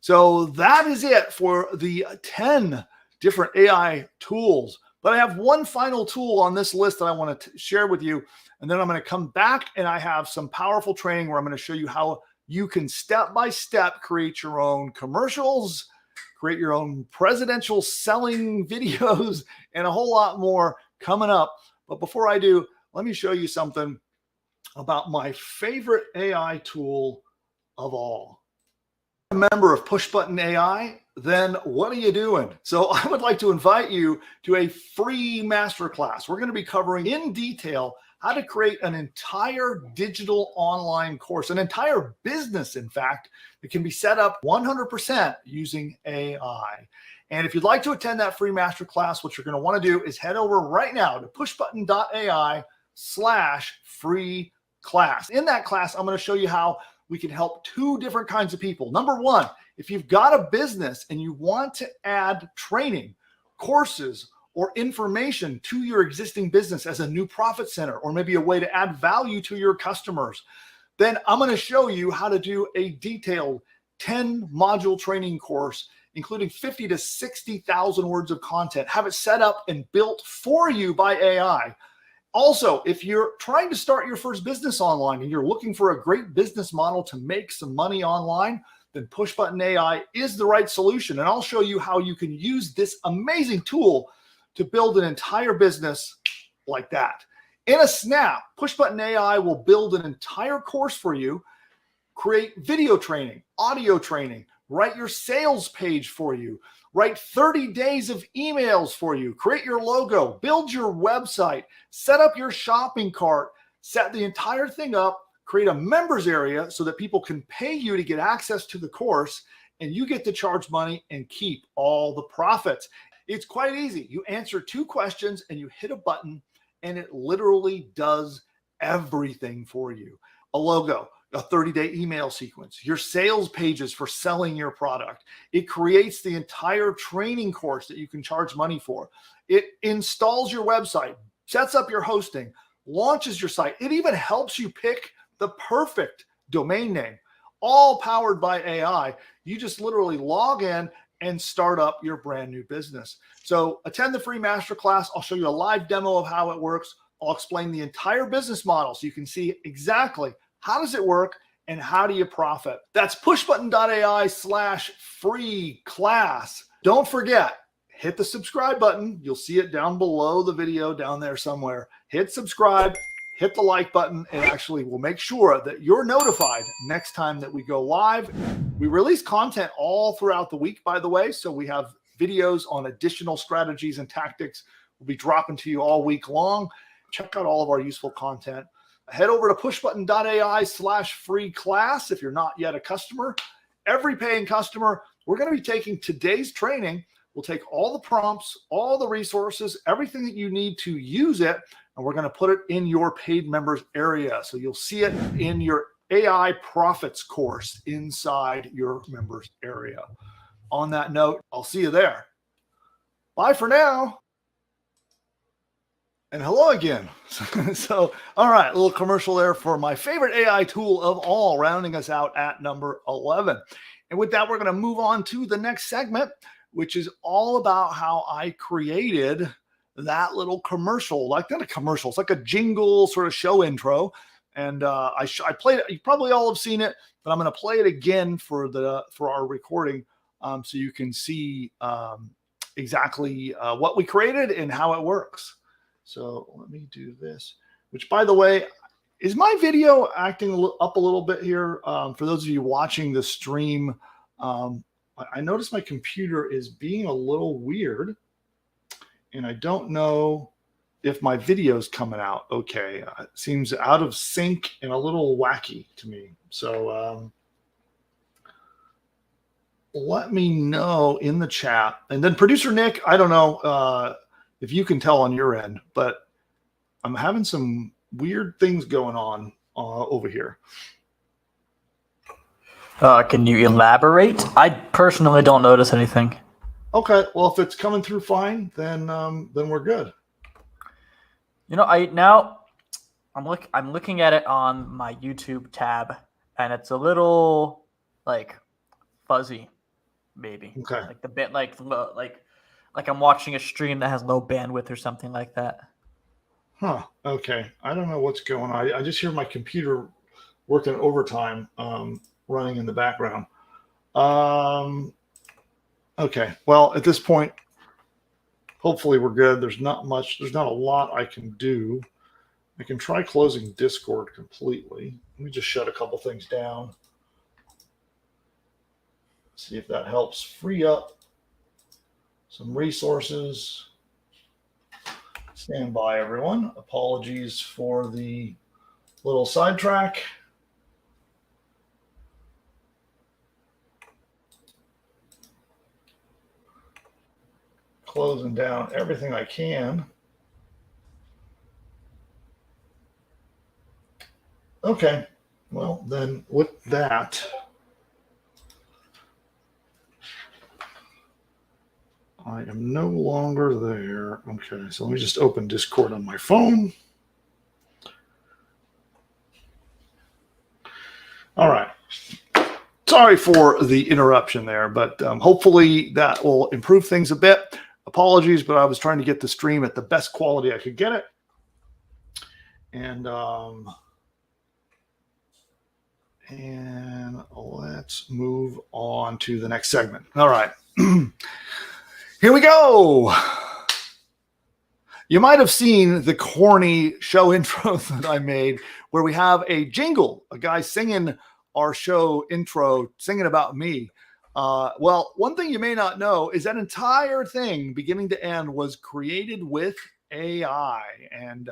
So that is it for the 10 different AI tools. But I have one final tool on this list that I want to share with you. And then I'm going to come back and I have some powerful training where I'm going to show you how you can step-by-step create your own commercials, create your own presidential selling videos, and a whole lot more coming up. But before I do, let me show you something about my favorite AI tool of all. A member of Push Button AI, then what are you doing? So I would like to invite you to a free masterclass. We're going to be covering in detail how to create an entire digital online course, an entire business, in fact, that can be set up 100% using AI. And if you'd like to attend that free masterclass, what you're going to want to do is head over right now to pushbutton.ai/free class. In that class, I'm going to show you how we can help 2 different kinds of people. Number one, if you've got a business and you want to add training, courses, or information to your existing business as a new profit center, or maybe a way to add value to your customers, then I'm going to show you how to do a detailed 10-module training course, including 50 to 60,000 words of content, have it set up and built for you by AI. Also, if you're trying to start your first business online and you're looking for a great business model to make some money online, then Push Button AI is the right solution. And I'll show you how you can use this amazing tool to build an entire business like that. In a snap, Push Button AI will build an entire course for you, create video training, audio training, write your sales page for you, write 30 days of emails for you, create your logo, build your website, set up your shopping cart, set the entire thing up, create a members area so that people can pay you to get access to the course, and you get to charge money and keep all the profits. It's quite easy. You answer 2 questions and you hit a button and it literally does everything for you. A logo, a 30-day email sequence, your sales pages for selling your product. It creates the entire training course that you can charge money for. It installs your website, sets up your hosting, launches your site. It even helps you pick the perfect domain name, all powered by AI. You just literally log in and start up your brand new business. So attend the free masterclass. I'll show you a live demo of how it works. I'll explain the entire business model so you can see exactly how does it work and how do you profit. That's pushbutton.ai/free class. Don't forget, hit the subscribe button. You'll see it down below the video down there somewhere. Hit subscribe, hit the like button, and actually we'll make sure that you're notified next time that we go live. We release content all throughout the week, by the way, so we have videos on additional strategies and tactics we'll be dropping to you all week long. Check out all of our useful content. Head over to pushbutton.ai/free class if you're not yet a customer. Every paying customer, we're going to be taking today's training. We'll take all the prompts, all the resources, everything that you need to use it, and we're going to put it in your paid members area. So you'll see it in your AI profits course inside your members area. On that note, I'll see you there. Bye for now. And hello again. So, all right, a little commercial there for my favorite AI tool of all, rounding us out at number 11. And with that, we're going to move on to the next segment, which is all about how I created that little commercial, like not a commercial, it's like a jingle sort of show intro. And I played it. You probably all have seen it, but I'm going to play it again for our recording so you can see exactly what we created and how it works. So let me do this, which, by the way, is my video acting up a little bit here? For those of you watching the stream, I noticed my computer is being a little weird, and I don't know if my video is coming out okay. It seems out of sync and a little wacky to me. So let me know in the chat. And then producer Nick, I don't know if you can tell on your end, but I'm having some weird things going on over here. Can you elaborate? I personally don't notice anything. Okay, well, if it's coming through fine, then we're good. You know, I'm looking at it on my YouTube tab, and it's a little like fuzzy, maybe. Okay. Like the bit like I'm watching a stream that has low bandwidth or something like that. Huh. Okay. I don't know what's going on. I just hear my computer working overtime, running in the background. Okay. Well, at this point, hopefully we're good. There's not a lot I can do. I can try closing Discord completely. Let me just shut a couple things down. See if that helps free up some resources. Stand by, everyone. Apologies for the little sidetrack. Closing down everything I can. Okay, well then with that, I am no longer there. Okay, so let me just open Discord on my phone. All right. Sorry for the interruption there, but hopefully that will improve things a bit. Apologies, but I was trying to get the stream at the best quality I could get it. And let's move on to the next segment. All right. Here we go. You might have seen the corny show intro that I made where we have a jingle, a guy singing our show intro, singing about me. Well, one thing you may not know is that entire thing, beginning to end, was created with AI. And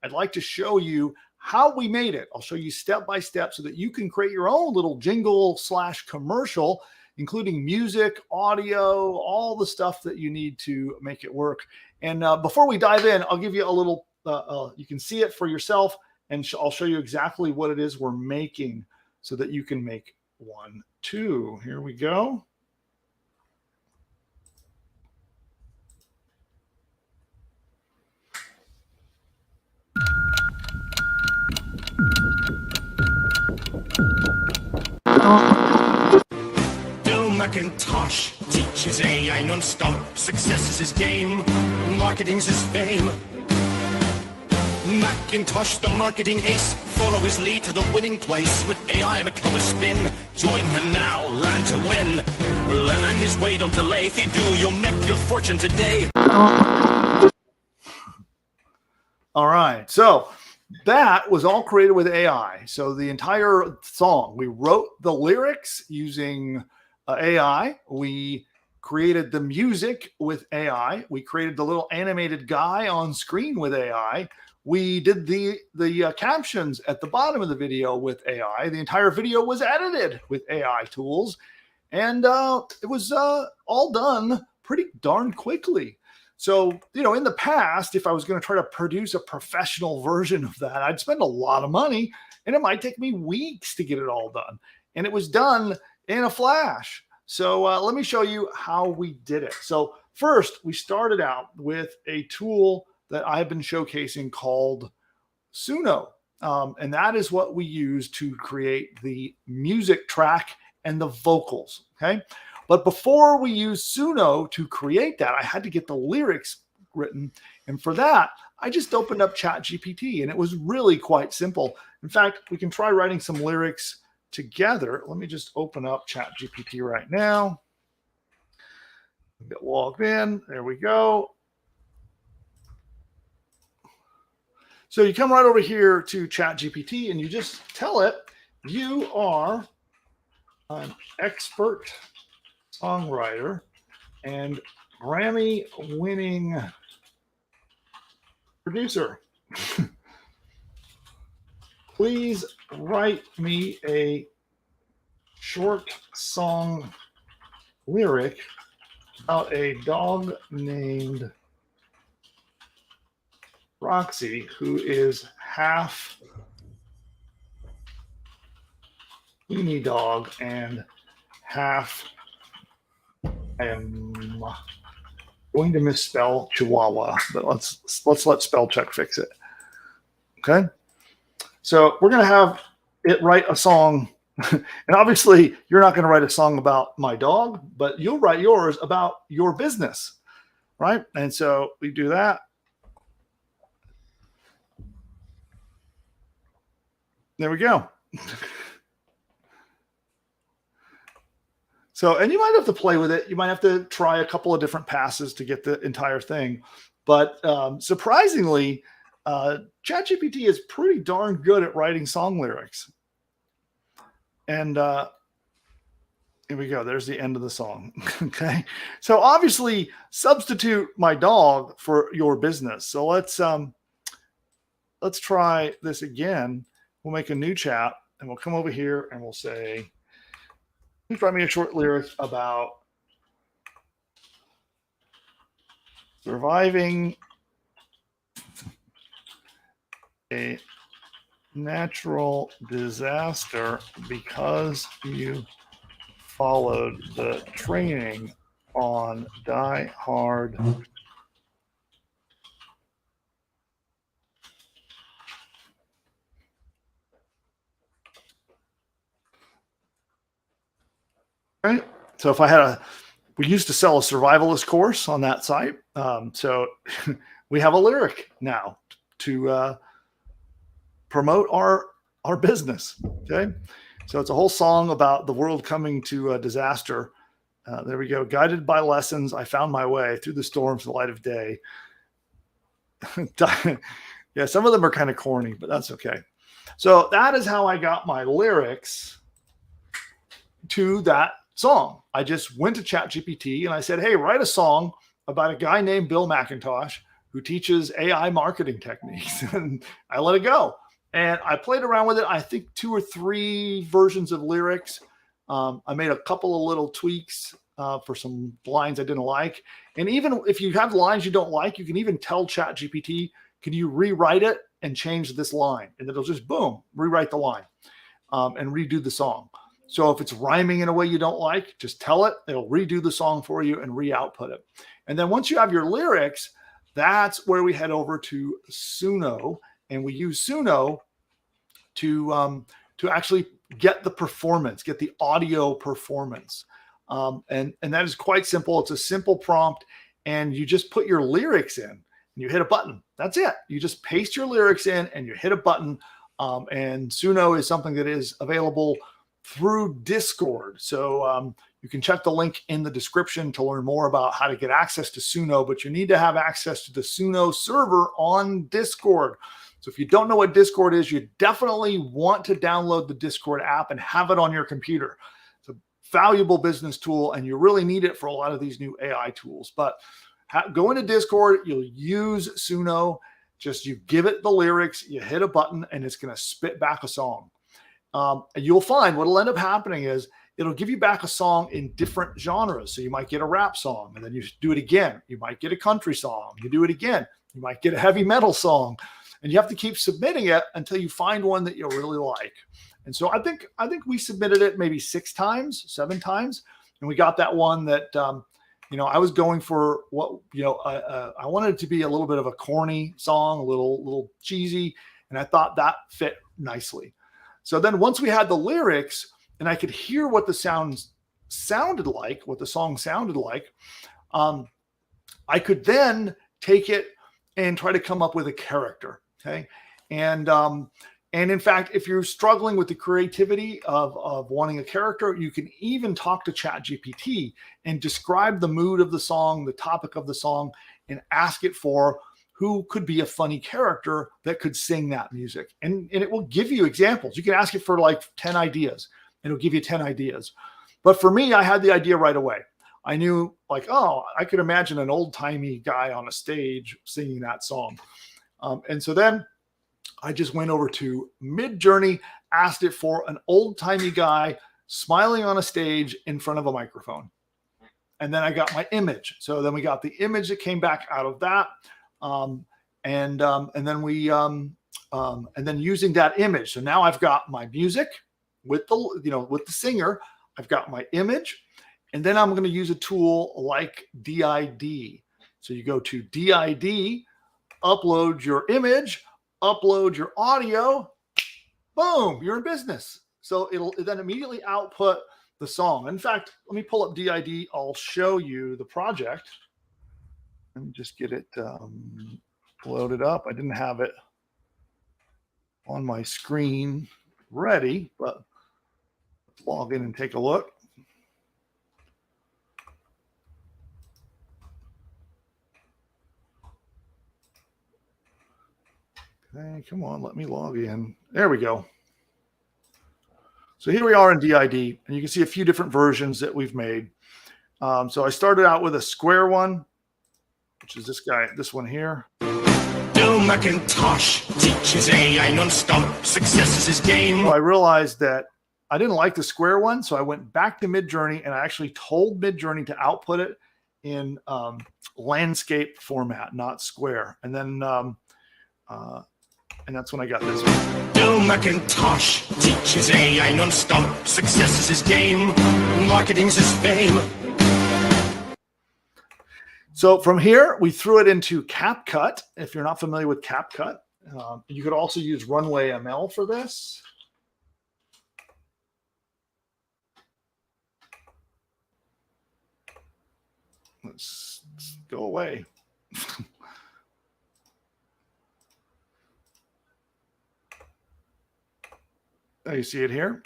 I'd like to show you how we made it. I'll show you step by step so that you can create your own little jingle / commercial, including music, audio, all the stuff that you need to make it work. And before we dive in, I'll give you a little, you can see it for yourself, and I'll show you exactly what it is we're making so that you can make one too. Here we go. Bill McIntosh teaches AI non-stop. Success is his game, marketing's his fame. McIntosh, the marketing ace, follow his lead to the winning place. With AI become a spin, join him now, learn to win. Learn his way, don't delay. If you do, you'll make your fortune today. All right, so that was all created with AI. So the entire song, we wrote the lyrics using AI. We created the music with AI. We created the little animated guy on screen with AI. We did the captions at the bottom of the video with AI. The entire video was edited with AI tools. And it was all done pretty darn quickly. So, you know, in the past, if I was going to try to produce a professional version of that, I'd spend a lot of money and it might take me weeks to get it all done. And it was done in a flash. So let me show you how we did it. So first, we started out with a tool that I've been showcasing called Suno. And that is what we use to create the music track and the vocals, okay? But before we use Suno to create that, I had to get the lyrics written. And for that, I just opened up ChatGPT, and it was really quite simple. In fact, we can try writing some lyrics together. Let me just open up ChatGPT right now. Get logged in. There we go. So you come right over here to ChatGPT, and you just tell it you are an expert songwriter and Grammy-winning producer. Please write me a short song lyric about a dog named Roxy, who is half weenie dog and half, I am going to misspell Chihuahua, but let's let spell check fix it. Okay. So we're going to have it write a song. And obviously you're not going to write a song about my dog, but you'll write yours about your business. Right. And so we do that. There we go. So, and you might have to play with it. You might have to try a couple of different passes to get the entire thing. But surprisingly, ChatGPT is pretty darn good at writing song lyrics. And here we go. There's the end of the song. Okay. So obviously substitute my dog for your business. So let's try this again. We'll make a new chat and we'll come over here and we'll say, please write me a short lyric about surviving a natural disaster because you followed the training on Die Hard. Right. So if I had we used to sell a survivalist course on that site. So we have a lyric now to promote our business. Okay. So it's a whole song about the world coming to a disaster. There we go. Guided by lessons, I found my way through the storms, the light of day. Yeah, some of them are kind of corny, but that's okay. So that is how I got my lyrics to that song. I just went to ChatGPT and I said, hey, write a song about a guy named Bill McIntosh who teaches AI marketing techniques. And I let it go. And I played around with it. I think 2 or 3 versions of lyrics. I made a couple of little tweaks for some lines I didn't like. And even if you have lines you don't like, you can even tell ChatGPT, can you rewrite it and change this line? And it'll just, boom, rewrite the line and redo the song. So if it's rhyming in a way you don't like, just tell it. It'll redo the song for you and re-output it. And then once you have your lyrics, that's where we head over to Suno. And we use Suno to actually get the performance, get the audio performance. And that is quite simple. It's a simple prompt. And you just put your lyrics in and you hit a button. That's it. You just paste your lyrics in and you hit a button. And Suno is something that is available through Discord. So you can check the link in the description to learn more about how to get access to Suno, but you need to have access to the Suno server on Discord. So if you don't know what Discord is, you definitely want to download the Discord app and have it on your computer. It's a valuable business tool, and you really need it for a lot of these new AI tools. But go into Discord, you'll use Suno. Just you give it the lyrics, you hit a button, and it's going to spit back a song. And you'll find what will end up happening is it'll give you back a song in different genres. So you might get a rap song, and then you do it again. You might get a country song. You do it again. You might get a heavy metal song. And you have to keep submitting it until you find one that you really like. And so I think we submitted it maybe 6 times, 7 times, and we got that one that I was going for what I wanted it to be a little bit of a corny song, a little cheesy, and I thought that fit nicely. So then once we had the lyrics and I could hear what the sounds sounded like, what the song sounded like, I could then take it and try to come up with a character. Okay. And in fact, if you're struggling with the creativity of wanting a character, you can even talk to ChatGPT and describe the mood of the song, the topic of the song, and ask it for who could be a funny character that could sing that music. And it will give you examples. You can ask it for like 10 ideas. It'll give you 10 ideas. But for me, I had the idea right away. I knew like, oh, I could imagine an old-timey guy on a stage singing that song. And so then I just went over to Midjourney, asked it for an old-timey guy smiling on a stage in front of a microphone. And then I got my image. So then we got the image that came back out of that. And then using that image. So now I've got my music with the singer. I've got my image. And then I'm going to use a tool like DID. So you go to DID, upload your image, upload your audio, boom, you're in business. So it'll then immediately output the song. In fact, let me pull up DID. I'll show you the project. Let me just get it loaded up. I didn't have it on my screen ready, but let's log in and take a look. Okay, come on, let me log in. There we go. So here we are in DID, and you can see a few different versions that we've made. So I started out with a square one, which is this one here. Bill McIntosh teaches AI non-stop. Success is his game. So I realized that I didn't like the square one, so I went back to Midjourney and I actually told Midjourney to output it in landscape format, not square. And then and that's when I got this one. Bill McIntosh teaches AI non-stop. Success is his game. Marketing's his fame. So from here, we threw it into CapCut. If you're not familiar with CapCut, you could also use Runway ML for this. Let's go away. There you see it here.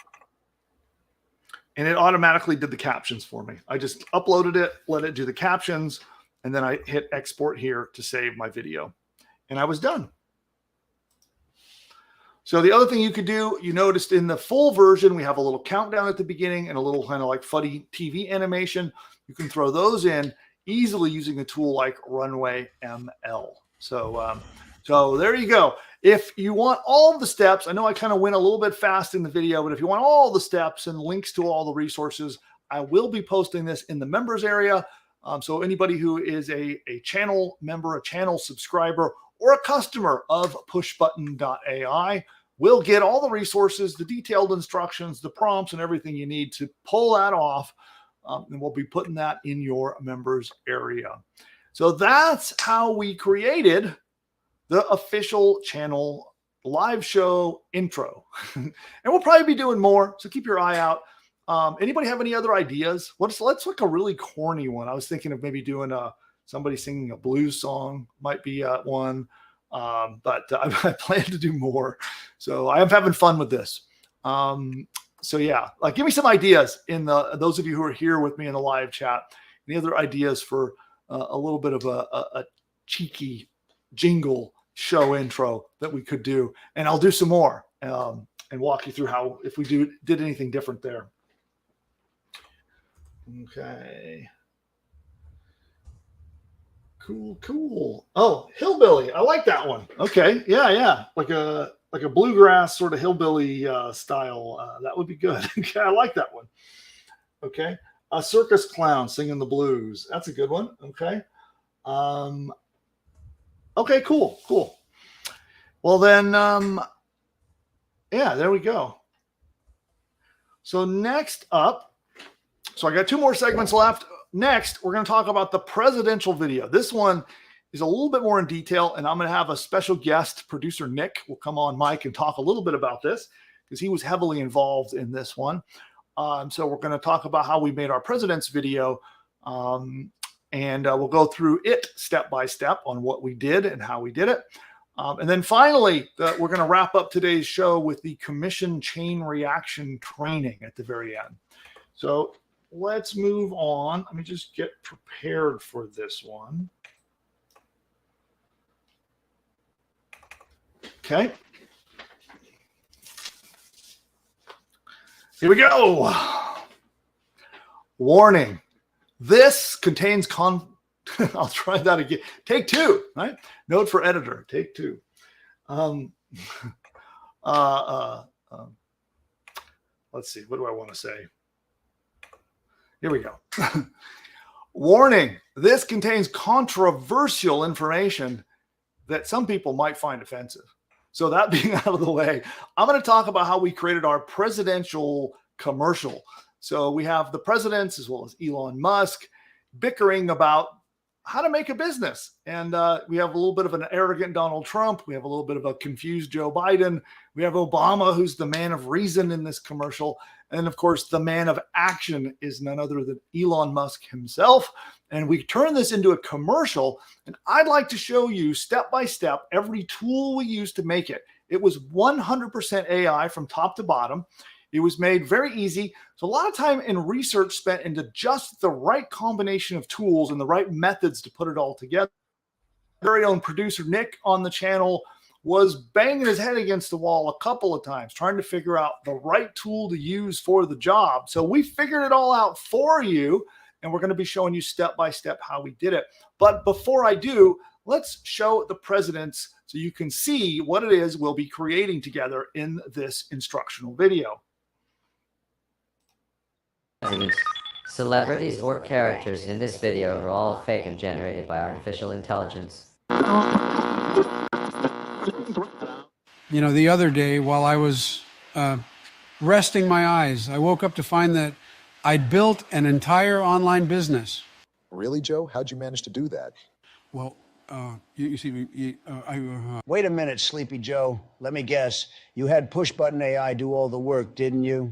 And it automatically did the captions for me. I just uploaded it, let it do the captions, and then I hit export here to save my video. And I was done. So the other thing you could do, you noticed in the full version, we have a little countdown at the beginning and a little kind of like funny TV animation. You can throw those in easily using a tool like Runway ML. So there you go. If you want all the steps, I know I kind of went a little bit fast in the video, but if you want all the steps and links to all the resources, I will be posting this in the members area. So anybody who is a channel member, a channel subscriber, or a customer of pushbutton.ai will get all the resources, the detailed instructions, the prompts, and everything you need to pull that off. And we'll be putting that in your members area. So that's how we created the official channel live show intro. And we'll probably be doing more, so keep your eye out. Anybody have any other ideas? Let's like a really corny one. I was thinking of maybe doing somebody singing a blues song might be one. But I plan to do more. So I am having fun with this. So yeah, like give me some ideas in those of you who are here with me in the live chat. Any other ideas for a little bit of a cheeky jingle show intro that we could do? And I'll do some more and walk you through how, if we did anything different there. Okay. Cool. Oh, hillbilly. I like that one. Okay. Yeah. Like a bluegrass sort of hillbilly style. That would be good. Okay, I like that one. Okay. A circus clown singing the blues. That's a good one. Okay. Okay, cool. Well then, yeah, there we go. So next up, so I got 2 more segments left. Next, we're going to talk about the presidential video. This one is a little bit more in detail, and I'm going to have a special guest, producer Nick, will come on mic and talk a little bit about this because he was heavily involved in this one. So we're going to talk about how we made our president's video, and we'll go through it step by step on what we did and how we did it. And then finally, we're going to wrap up today's show with the commission chain reaction training at the very end. So let's move on. Let me just get prepared for this one. Okay. Here we go. Warning. This contains I'll try that again. Take 2, right? Note for editor. Take 2. Let's see. What do I want to say? Here we go. Warning. This contains controversial information that some people might find offensive. So that being out of the way, I'm going to talk about how we created our presidential commercial. So we have the presidents as well as Elon Musk bickering about how to make a business. And we have a little bit of an arrogant Donald Trump. We have a little bit of a confused Joe Biden. We have Obama, who's the man of reason in this commercial. And of course, the man of action is none other than Elon Musk himself. And we turn this into a commercial. And I'd like to show you step by step every tool we used to make it. It was 100% AI from top to bottom. It was made very easy. So a lot of time and research spent into just the right combination of tools and the right methods to put it all together. Very own producer Nick on the channel was banging his head against the wall a couple of times, trying to figure out the right tool to use for the job. So we figured it all out for you, and we're going to be showing you step by step how we did it. But before I do, let's show the presidents so you can see what it is we'll be creating together in this instructional video. Celebrities or characters in this video are all fake and generated by artificial intelligence. You know, the other day while I was resting my eyes, I woke up to find that I'd built an entire online business. Really, Joe? How'd you manage to do that? Well, you see, Wait a minute, Sleepy Joe. Let me guess. You had Push Button AI do all the work, didn't you?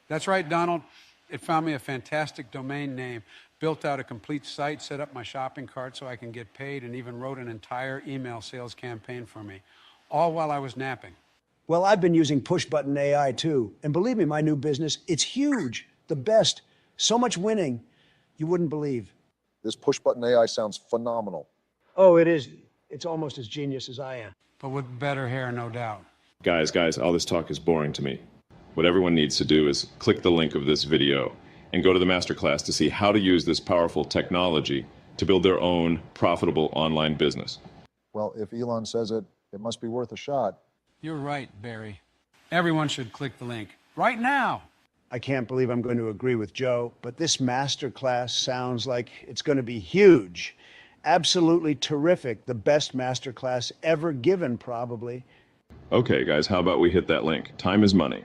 That's right, Donald. It found me a fantastic domain name, built out a complete site, set up my shopping cart so I can get paid, and even wrote an entire email sales campaign for me, all while I was napping. Well, I've been using push button AI too. And believe me, my new business, it's huge. The best. So much winning, you wouldn't believe. This push button AI sounds phenomenal. Oh, it is. It's almost as genius as I am. But with better hair, no doubt. Guys, all this talk is boring to me. What everyone needs to do is click the link of this video and go to the masterclass to see how to use this powerful technology to build their own profitable online business. Well, if Elon says it, it must be worth a shot. You're right, Barry. Everyone should click the link right now. I can't believe I'm going to agree with Joe, but this masterclass sounds like it's going to be huge. Absolutely terrific. The best masterclass ever given, probably. Okay, guys, how about we hit that link? Time is money.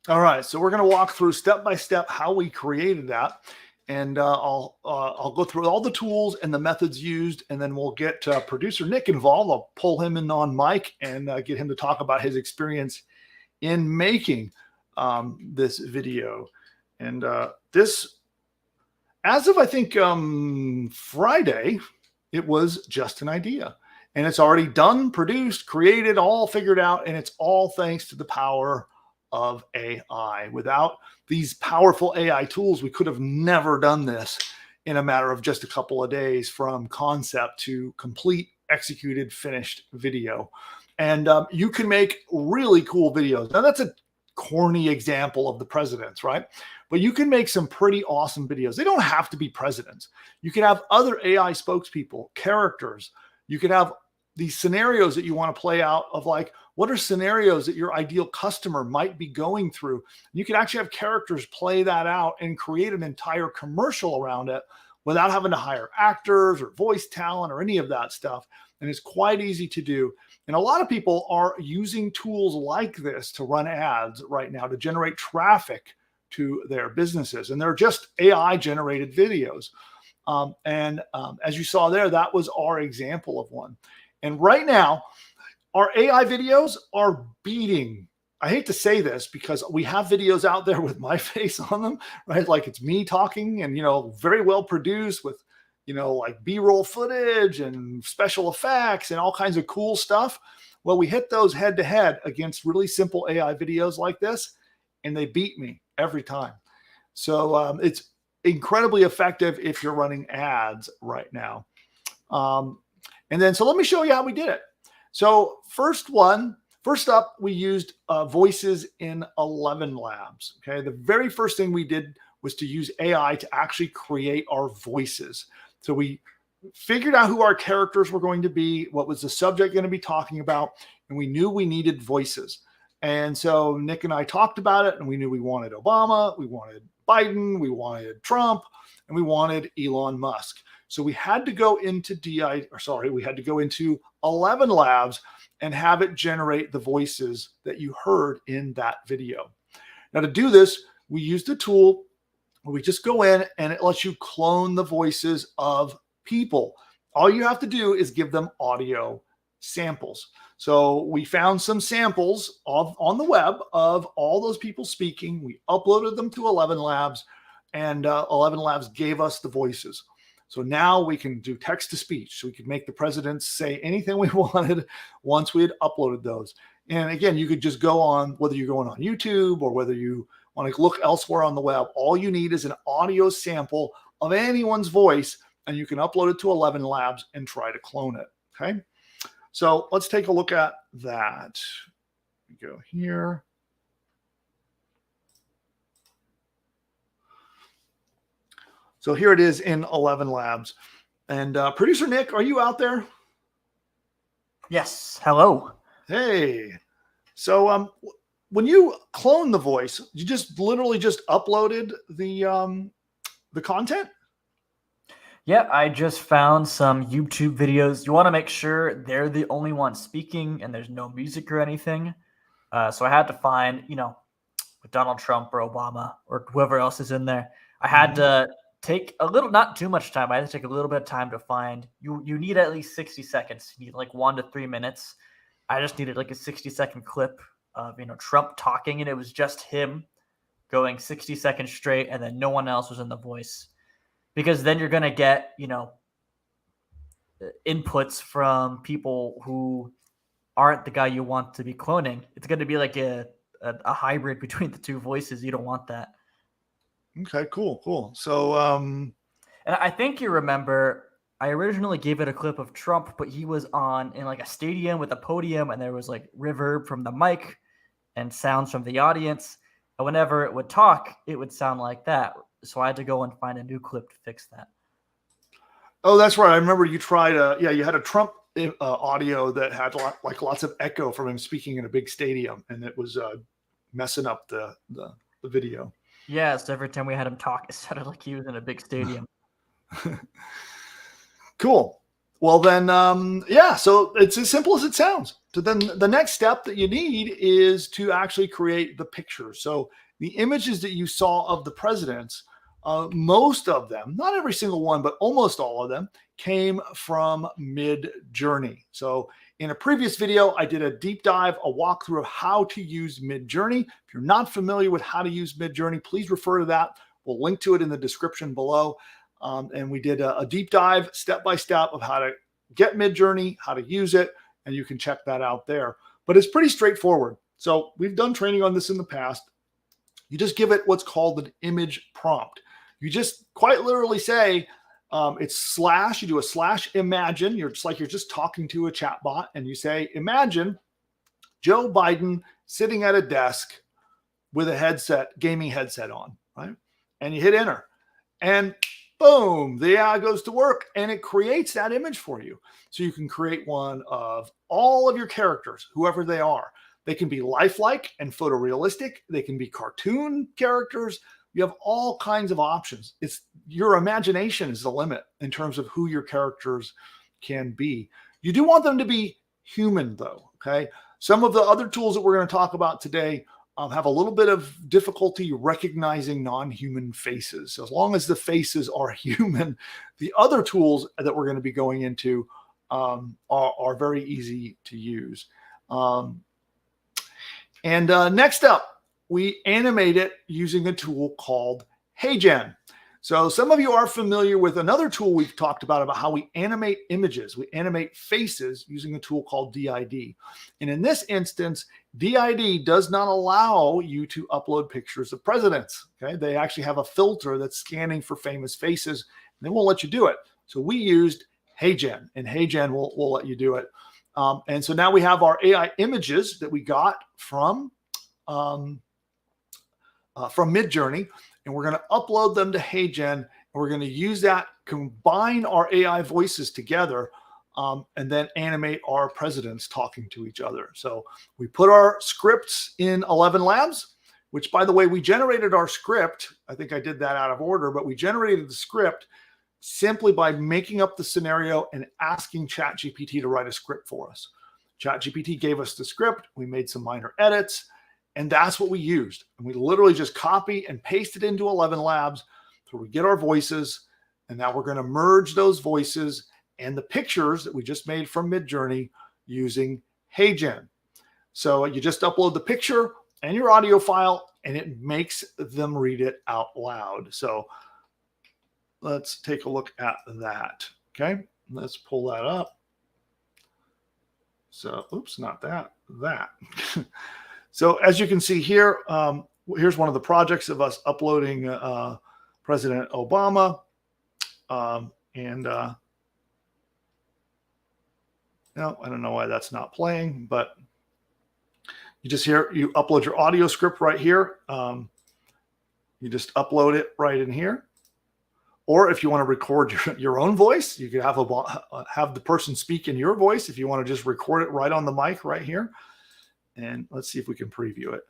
All right, so we're going to walk through step by step how we created that, and I'll go through all the tools and the methods used, and then we'll get producer Nick involved. I'll pull him in on mic and get him to talk about his experience in making this video. And this, as of I think Friday, it was just an idea, and it's already done, produced, created, all figured out, and it's all thanks to the power of AI. Without these powerful AI tools, we could have never done this in a matter of just a couple of days, from concept to complete, executed, finished video. And you can make really cool videos. Now, that's a corny example of the presidents, right? But you can make some pretty awesome videos. They don't have to be presidents. You can have other AI spokespeople, characters. You can have these scenarios that you want to play out of, like, what are scenarios that your ideal customer might be going through? You can actually have characters play that out and create an entire commercial around it without having to hire actors or voice talent or any of that stuff. And it's quite easy to do. And a lot of people are using tools like this to run ads right now to generate traffic to their businesses. And they're just AI generated videos. As you saw there, that was our example of one. And right now, our AI videos are beating, I hate to say this because we have videos out there with my face on them, right? Like it's me talking and, very well produced with, like B-roll footage and special effects and all kinds of cool stuff. Well, we hit those head to head against really simple AI videos like this, and they beat me every time. So it's incredibly effective if you're running ads right now. So let me show you how we did it. So first up, we used voices in 11 labs. Okay, the very first thing we did was to use AI to actually create our voices. So we figured out who our characters were going to be, what was the subject going to be talking about, and we knew we needed voices. And so Nick and I talked about it, and we knew we wanted Obama, we wanted Biden, we wanted Trump, and we wanted Elon Musk. So we had to go into we had to go into 11 labs and have it generate the voices that you heard in that video. Now, to do this, we used a tool where we just go in and it lets you clone the voices of people. All you have to do is give them audio samples. So we found some samples on the web of all those people speaking. We uploaded them to 11 labs, and 11 labs gave us the voices. So now we can do text to speech. So we could make the presidents say anything we wanted once we had uploaded those. And again, you could just go on, whether you're going on YouTube or whether you want to look elsewhere on the web, all you need is an audio sample of anyone's voice, and you can upload it to 11 labs and try to clone it. Okay. So let's take a look at that. We go here. So here it is in 11 labs. And producer Nick, are you out there? Yes. Hello. Hey. So when you clone the voice, you just literally just uploaded the content? Yeah, I just found some YouTube videos. You want to make sure they're the only one speaking and there's no music or anything. So I had to find, with Donald Trump or Obama or whoever else is in there. I had to take a little, not too much time. I had to take a little bit of time to find. You need at least 60 seconds. You need like 1 to 3 minutes. I just needed like a 60-second clip of Trump talking, and it was just him going 60 seconds straight, and then no one else was in the voice. Because then you're going to get, inputs from people who aren't the guy you want to be cloning. It's going to be like a hybrid between the two voices. You don't want that. Okay, cool. So, and I think you remember, I originally gave it a clip of Trump, but he was in like a stadium with a podium, and there was like reverb from the mic and sounds from the audience. And whenever it would talk, it would sound like that. So I had to go and find a new clip to fix that. Oh, that's right. I remember you tried you had a Trump audio that had lots of echo from him speaking in a big stadium, and it was messing up the video. Yeah, so every time we had him talk, it sounded like he was in a big stadium. Cool. Well, then, so it's as simple as it sounds. So then the next step that you need is to actually create the picture. So the images that you saw of the presidents, most of them, not every single one, but almost all of them, came from Midjourney. So in a previous video, I did a deep dive, a walkthrough of how to use Midjourney. If you're not familiar with how to use Midjourney, please refer to that. We'll link to it in the description below. And we did a deep dive, step-by-step, of how to get Midjourney, how to use it, and you can check that out there. But it's pretty straightforward. So we've done training on this in the past. You just give it what's called an image prompt. You just quite literally say, it's / you do a / imagine. You're just talking to a chatbot, and you say, imagine Joe Biden sitting at a desk with a gaming headset on, right? And you hit enter, and boom, the AI goes to work, and it creates that image for you. So you can create one of all of your characters, whoever they are. They can be lifelike and photorealistic. They can be cartoon characters. You have all kinds of options. It's your imagination is the limit in terms of who your characters can be. You do want them to be human, though, okay? Some of the other tools that we're going to talk about today have a little bit of difficulty recognizing non-human faces. So as long as the faces are human, the other tools that we're going to be going into are very easy to use. Next up, we animate it using a tool called HeyGen. So some of you are familiar with another tool we've talked about how we animate images. We animate faces using a tool called DID. And in this instance, DID does not allow you to upload pictures of presidents. Okay, they actually have a filter that's scanning for famous faces, and they won't let you do it. So we used HeyGen, and HeyGen will let you do it. And so now we have our AI images that we got from Midjourney, and we're going to upload them to HeyGen, and we're going to use that, combine our AI voices together, and then animate our presidents talking to each other. So we put our scripts in 11 Labs, which, by the way, we generated our script. I think I did that out of order, but we generated the script simply by making up the scenario and asking ChatGPT to write a script for us. ChatGPT gave us the script. We made some minor edits, and that's what we used. And we literally just copy and paste it into 11 Labs. So we get our voices, and now we're going to merge those voices and the pictures that we just made from Midjourney using HeyGen. So you just upload the picture and your audio file, and it makes them read it out loud. So let's take a look at that. Okay, let's pull that up. So, oops, not that. So as you can see here, here's one of the projects of us uploading President Obama. No, I don't know why that's not playing, but you upload your audio script right here. You just upload it right in here. Or if you want to record your own voice, you could have the person speak in your voice if you want to just record it right on the mic right here. And let's see if we can preview it.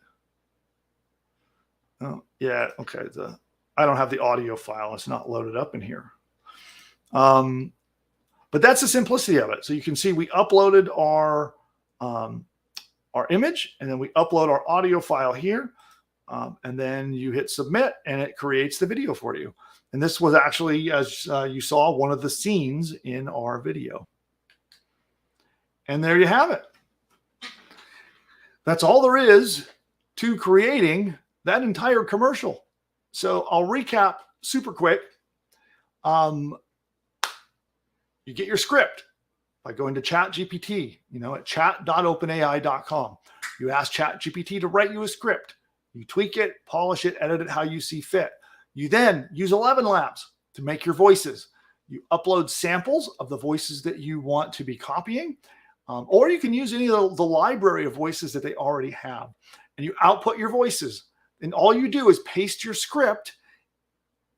Oh, yeah, okay. I don't have the audio file. It's not loaded up in here. But that's the simplicity of it. So you can see we uploaded our image, and then we upload our audio file here. And then you hit submit, and it creates the video for you. And this was actually, as you saw, one of the scenes in our video. And there you have it. That's all there is to creating that entire commercial. So I'll recap super quick. You get your script. by going to ChatGPT, at chat.openai.com. You ask ChatGPT to write you a script. You tweak it, polish it, edit it how you see fit. You then use 11 Labs to make your voices. You upload samples of the voices that you want to be copying, or you can use any of the library of voices that they already have. And you output your voices. And all you do is paste your script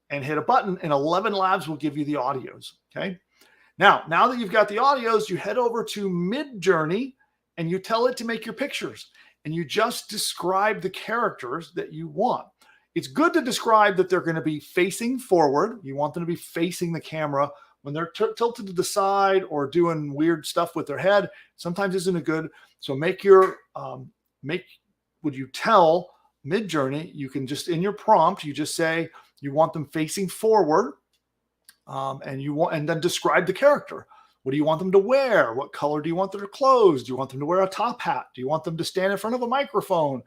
and hit a button, and 11 Labs will give you the audios, okay? Now that you've got the audios, you head over to Midjourney and you tell it to make your pictures, and you just describe the characters that you want. It's good to describe that they're going to be facing forward. You want them to be facing the camera. When they're tilted to the side or doing weird stuff with their head, sometimes isn't good. So would you tell Midjourney, you can just, in your prompt, you just say you want them facing forward, and then describe the character. What do you want them to wear? What color do you want their clothes? Do you want them to wear a top hat? Do you want them to stand in front of a microphone?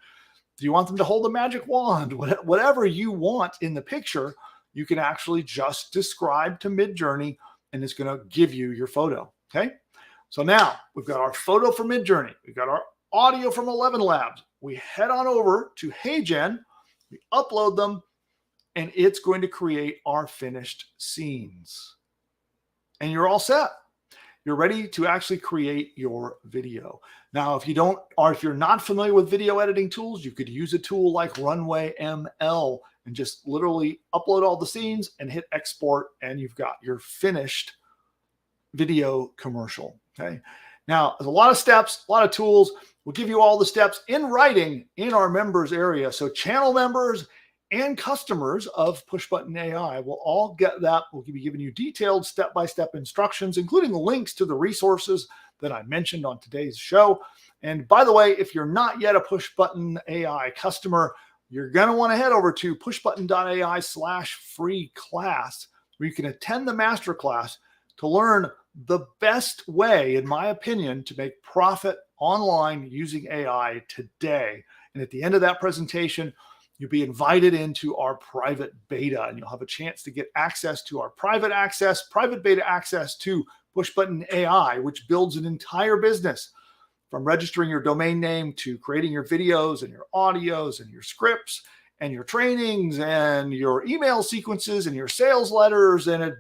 Do you want them to hold a magic wand? Whatever you want in the picture, you can actually just describe to Midjourney, and it's going to give you your photo. Okay. So now we've got our photo from Midjourney. We've got our audio from 11 Labs. We head on over to HeyGen. We upload them, and it's going to create our finished scenes. And you're all set. You're ready to actually create your video. Now, if you're not familiar with video editing tools, you could use a tool like Runway ML and just literally upload all the scenes and hit export, and you've got your finished video commercial. Okay. Now, there's a lot of steps, a lot of tools. We'll give you all the steps in writing in our members area. So channel members and customers of Pushbutton AI will all get that. We'll be giving you detailed step-by-step instructions, including links to the resources that I mentioned on today's show. And by the way, if you're not yet a Pushbutton AI customer, you're going to want to head over to pushbutton.ai/free class, where you can attend the masterclass to learn the best way, in my opinion, to make profit online using AI today. And at the end of that presentation, you'll be invited into our private beta, and you'll have a chance to get access to our private beta access to Pushbutton AI, which builds an entire business from registering your domain name to creating your videos and your audios and your scripts and your trainings and your email sequences and your sales letters. And it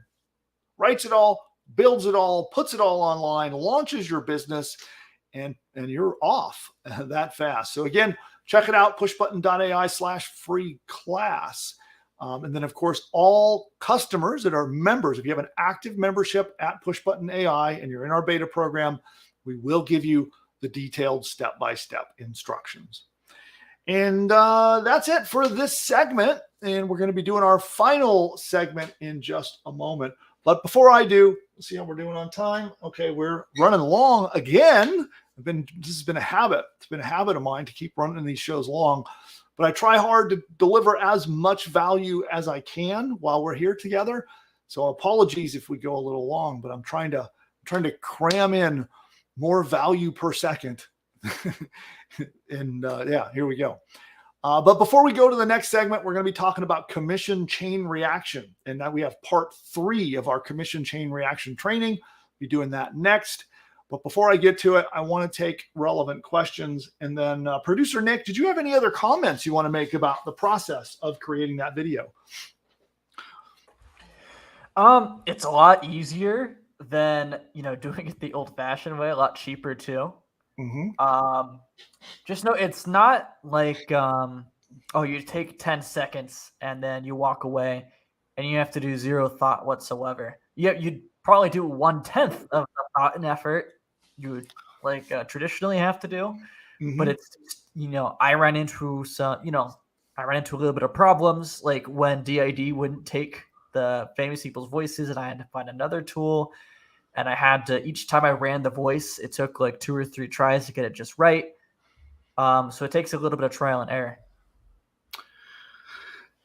writes it all, builds it all, puts it all online, launches your business, and you're off that fast. So again, check it out, pushbutton.ai/free class. And then, of course, all customers that are members, if you have an active membership at Pushbutton AI and you're in our beta program, we will give you the detailed step-by-step instructions. And that's it for this segment. And we're going to be doing our final segment in just a moment. But before I do, let's see how we're doing on time. Okay, we're running long again. This has been a habit. It's been a habit of mine to keep running these shows long, but I try hard to deliver as much value as I can while we're here together. So apologies if we go a little long, but I'm trying to cram in more value per second. And yeah, here we go. But before we go to the next segment, we're going to be talking about commission chain reaction. And now we have part 3 of our commission chain reaction training. We'll be doing that next. But before I get to it, I want to take relevant questions. And then producer Nick, did you have any other comments you want to make about the process of creating that video? It's a lot easier than, doing it the old-fashioned way, a lot cheaper too. Mm-hmm. Just know it's not like, you take 10 seconds and then you walk away and you have to do zero thought whatsoever. You'd probably do 1/10 of the thought and effort you would traditionally have to do. Mm-hmm. But it's, I ran into a little bit of problems, like when DID wouldn't take the famous people's voices and I had to find another tool. And I had to, each time I ran the voice, it took like 2 or 3 tries to get it just right. So it takes a little bit of trial and error.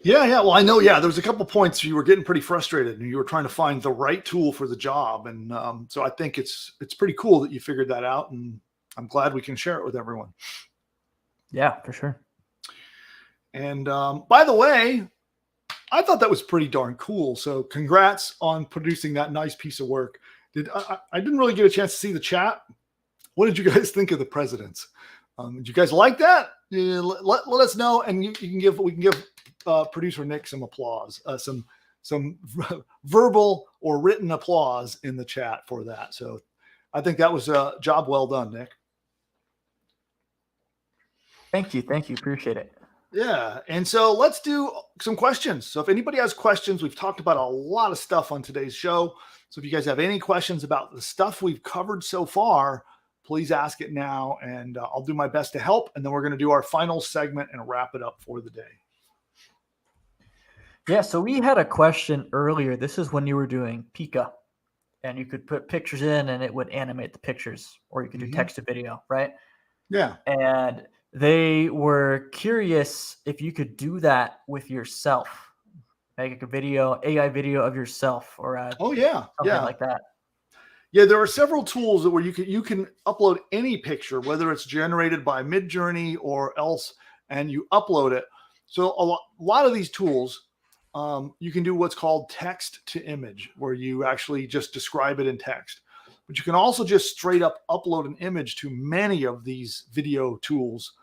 Yeah. Well, I know. Yeah, there was a couple points you were getting pretty frustrated and you were trying to find the right tool for the job. And so I think it's pretty cool that you figured that out. And I'm glad we can share it with everyone. Yeah, for sure. And by the way, I thought that was pretty darn cool. So congrats on producing that nice piece of work. I didn't really get a chance to see the chat. What did you guys think of the presidents? Did you guys like that? Let us know, and we can give producer Nick some applause, some verbal or written applause in the chat for that. So I think that was a job well done, Nick. Thank you. Appreciate it. Yeah. And so let's do some questions. So if anybody has questions, we've talked about a lot of stuff on today's show. So if you guys have any questions about the stuff we've covered so far, please ask it now, and I'll do my best to help. And then we're going to do our final segment and wrap it up for the day. Yeah, so we had a question earlier. This is when you were doing Pika, and you could put pictures in and it would animate the pictures, or you could do text to video, right? Yeah. And they were curious if you could do that with yourself, make a video, AI video of yourself, or something like that. Yeah, there are several tools where you can upload any picture, whether it's generated by Midjourney or else, and you upload it. So a lot of these tools, you can do what's called text to image, where you actually just describe it in text. But you can also just straight up upload an image to many of these video tools,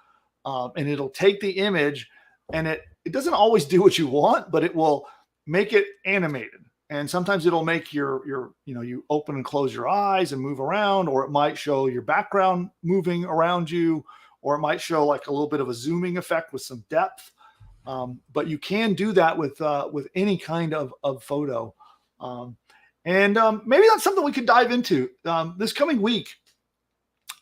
and it'll take the image, and it doesn't always do what you want, but it will make it animated. And sometimes it'll make you open and close your eyes and move around, or it might show your background moving around you, or it might show like a little bit of a zooming effect with some depth. But you can do that with any kind of photo. Maybe that's something we could dive into this coming week.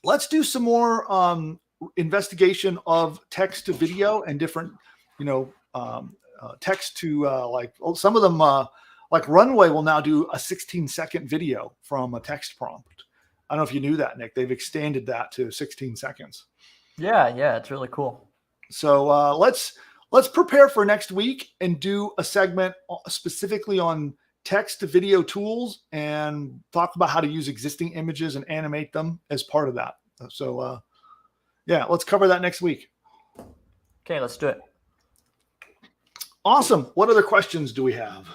Let's do some more investigation of text to video and different, text to some of them. Like Runway will now do a 16-second video from a text prompt. I don't know if you knew that, Nick. They've extended that to 16 seconds. Yeah, it's really cool. So let's prepare for next week and do a segment specifically on text to video tools and talk about how to use existing images and animate them as part of that. So let's cover that next week. Okay, let's do it. Awesome. What other questions do we have?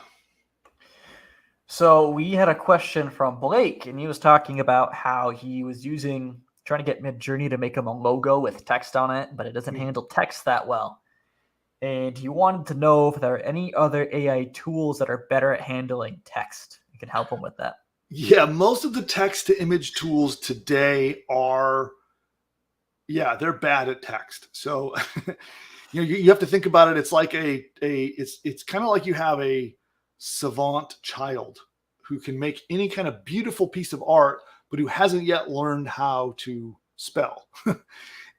So we had a question from Blake, and he was talking about how he was trying to get Midjourney to make him a logo with text on it, but it doesn't handle text that well. And he wanted to know if there are any other AI tools that are better at handling text. You can help him with that. Yeah, most of the text to image tools today they're bad at text. So you have to think about it. It's like it's kind of like you have a savant child who can make any kind of beautiful piece of art, but who hasn't yet learned how to spell.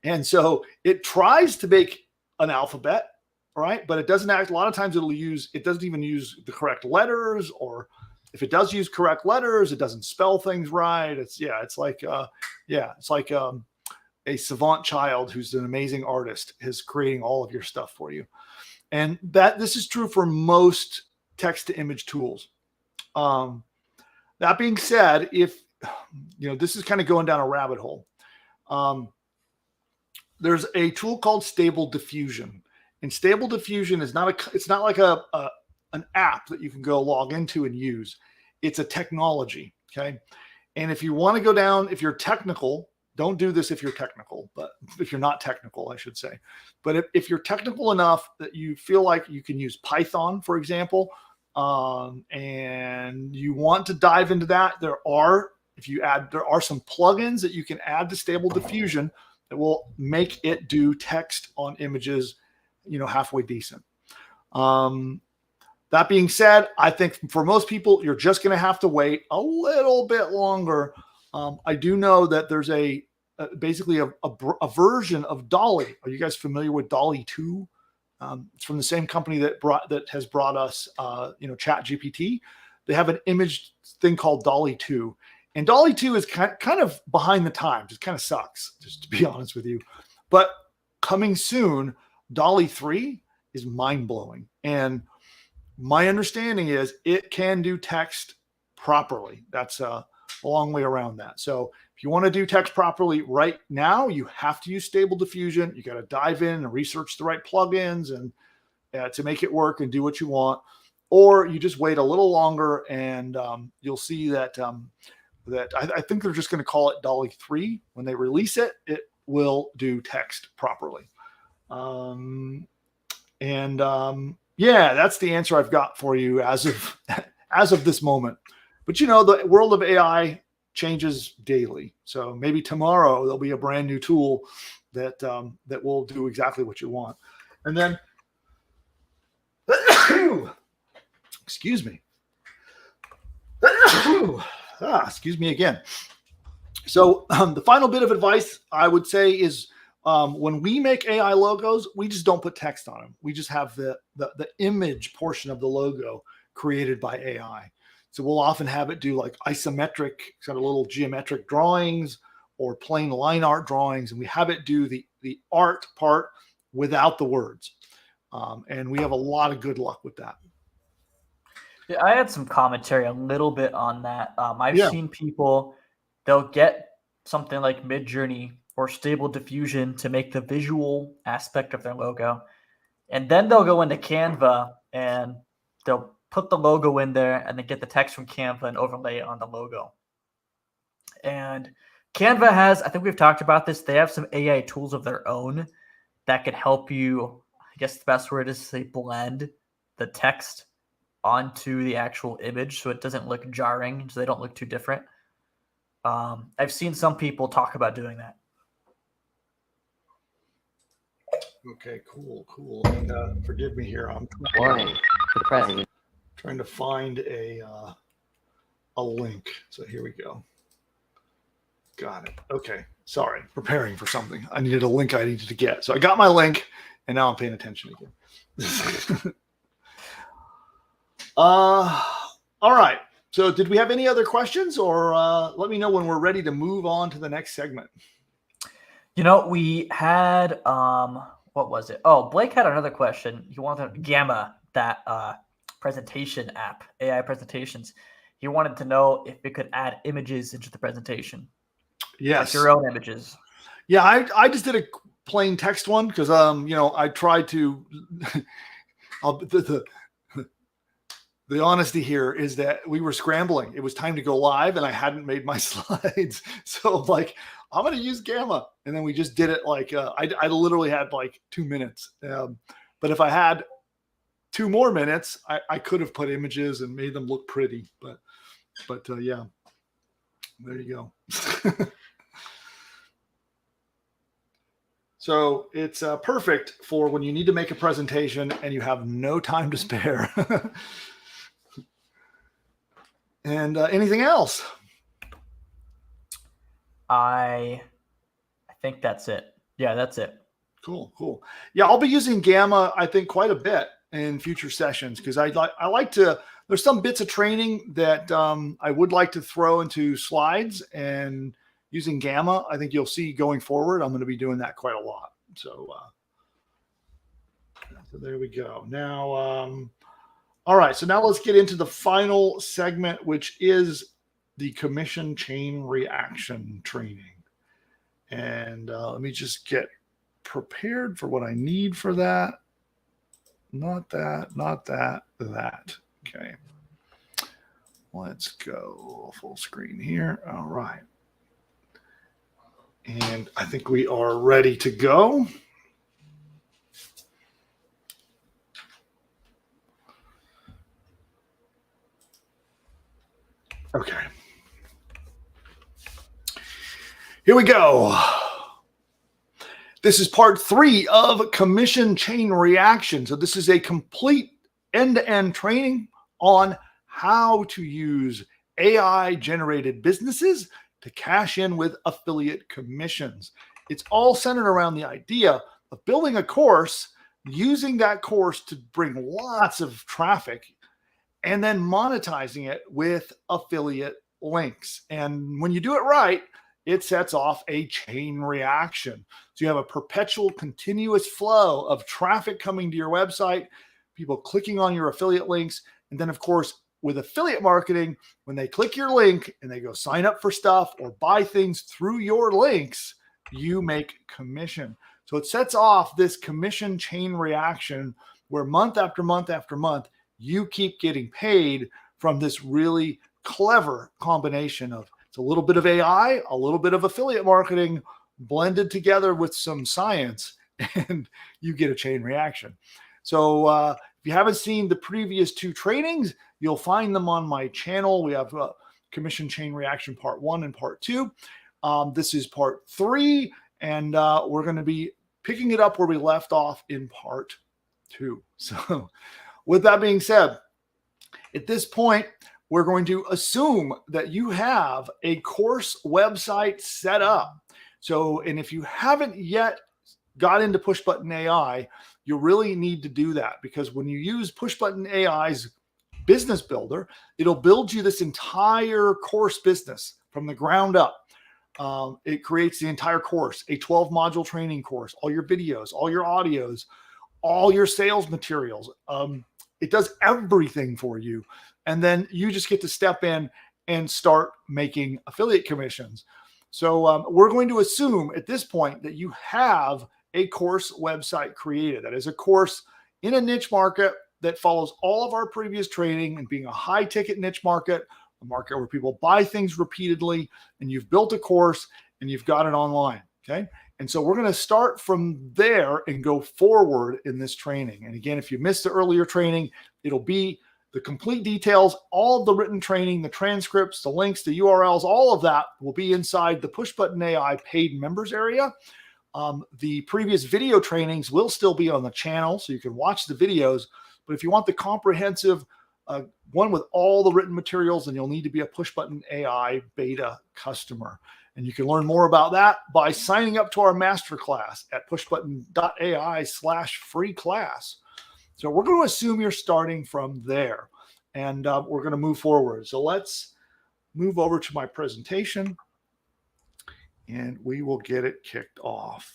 And so it tries to make an alphabet, right? But it doesn't a lot of times it doesn't even use the correct letters, or if it does use correct letters, it doesn't spell things right. It's like a savant child who's an amazing artist is creating all of your stuff for you. And this is true for most text to image tools. That being said, if this is kind of going down a rabbit hole, there's a tool called Stable Diffusion, and Stable Diffusion is it's not like an app that you can go log into and use. It's a technology. Okay. And if you want to go down, if you're technical, don't do this if you're technical, but if you're not technical, I should say. But if you're technical enough that you feel like you can use Python, for example, and you want to dive into that, there are some plugins that you can add to Stable Diffusion that will make it do text on images, halfway decent. That being said, I think for most people, you're just going to have to wait a little bit longer. I do know that there's basically a version of Dolly. Are you guys familiar with Dolly 2? It's from the same company that has brought us, ChatGPT. They have an image thing called Dolly 2, and Dolly 2 is kind of behind the times. It kind of sucks, just to be honest with you. But coming soon, Dolly 3 is mind blowing, and my understanding is it can do text properly. That's a long way around that. So if you want to do text properly right now, you have to use Stable Diffusion. You got to dive in and research the right plugins and to make it work and do what you want. Or you just wait a little longer, and you'll see that that I think they're just going to call it Dolly 3. When they release it, it will do text properly. Yeah, that's the answer I've got for you as of this moment. But the world of AI changes daily. So maybe tomorrow there'll be a brand new tool that will do exactly what you want. And then, excuse me. Excuse me again. So the final bit of advice I would say is when we make AI logos, we just don't put text on them. We just have the image portion of the logo created by AI. So we'll often have it do like isometric, kind of little geometric drawings or plain line art drawings. And we have it do the art part without the words. And we have a lot of good luck with that. Yeah, I had some commentary a little bit on that. I've Yeah. seen people, they'll get something like Midjourney or Stable Diffusion to make the visual aspect of their logo. And then they'll go into Canva and they'll put the logo in there and then get the text from Canva and overlay it on the logo. And Canva has, I think we've talked about this, they have some AI tools of their own that can help you, I guess the best word is to say blend the text onto the actual image so it doesn't look jarring, so they don't look too different. I've seen some people talk about doing that. Okay, cool. And forgive me here. I'm trying to find a link. So here we go. Got it. Okay. Sorry. Preparing for something. I needed a link I needed to get. So I got my link and now I'm paying attention again. All right. So did we have any other questions or let me know when we're ready to move on to the next segment. We had, what was it? Oh, Blake had another question. He wanted Gamma, that presentation app, AI presentations. He wanted to know if it could add images into the presentation. Yes. Like your own images. Yeah, I just did a plain text one because, I tried to, the honesty here is that we were scrambling. It was time to go live and I hadn't made my slides. So I'm going to use Gamma. And then we just did it I literally had 2 minutes. But if I had 2 more minutes, I could have put images and made them look pretty. But yeah, there you go. So it's perfect for when you need to make a presentation and you have no time to spare. And anything else? I think that's it. Yeah, that's it. Cool. Yeah, I'll be using Gamma, I think, quite a bit in future sessions because I like to. There's some bits of training that I would like to throw into slides, and using Gamma, I think you'll see going forward. I'm going to be doing that quite a lot. So there we go. Now, all right. So now let's get into the final segment, which is the commission chain reaction training. And let me just get prepared for what I need for that. Not that. Okay. Let's go full screen here. All right. And I think we are ready to go. Okay. Here we go. This is part 3 of commission chain reaction. So this is a complete end-to-end training on how to use AI-generated businesses to cash in with affiliate commissions. It's all centered around the idea of building a course, using that course to bring lots of traffic, and then monetizing it with affiliate links. And when you do it right, it sets off a chain reaction. So you have a perpetual, continuous flow of traffic coming to your website, people clicking on your affiliate links. And then, of course, with affiliate marketing, when they click your link and they go sign up for stuff or buy things through your links, you make commission. So it sets off this commission chain reaction where month after month after month, you keep getting paid from this really clever combination of, it's It's a little bit of AI, a little bit of affiliate marketing blended together with some science, and you get a chain reaction. So if you haven't seen the previous 2 trainings, you'll find them on my channel. We have Commission Chain Reaction Part 1 and Part 2. This is Part 3, and we're going to be picking it up where we left off in Part 2. So with that being said, at this point, we're going to assume that you have a course website set up. So, and if you haven't yet got into Push Button AI, you really need to do that, because when you use Push Button AI's business builder, it'll build you this entire course business from the ground up. It creates the entire course, a 12-module training course, all your videos, all your audios, all your sales materials. It does everything for you. And then you just get to step in and start making affiliate commissions. So we're going to assume at this point that you have a course website created. That is a course in a niche market that follows all of our previous training, and being a high ticket niche market, a market where people buy things repeatedly, and you've built a course and you've got it online. Okay. And so we're going to start from there and go forward in this training. And again, if you missed the earlier training, it'll be the complete details, all of the written training, the transcripts, the links, the URLs, all of that will be inside the Push Button AI paid members area. The previous video trainings will still be on the channel, so you can watch the videos. But if you want the comprehensive one with all the written materials, then you'll need to be a Push Button AI beta customer. And you can learn more about that by signing up to our masterclass at pushbutton.ai/free class. So we're going to assume you're starting from there, and we're going to move forward. So let's move over to my presentation, and we will get it kicked off.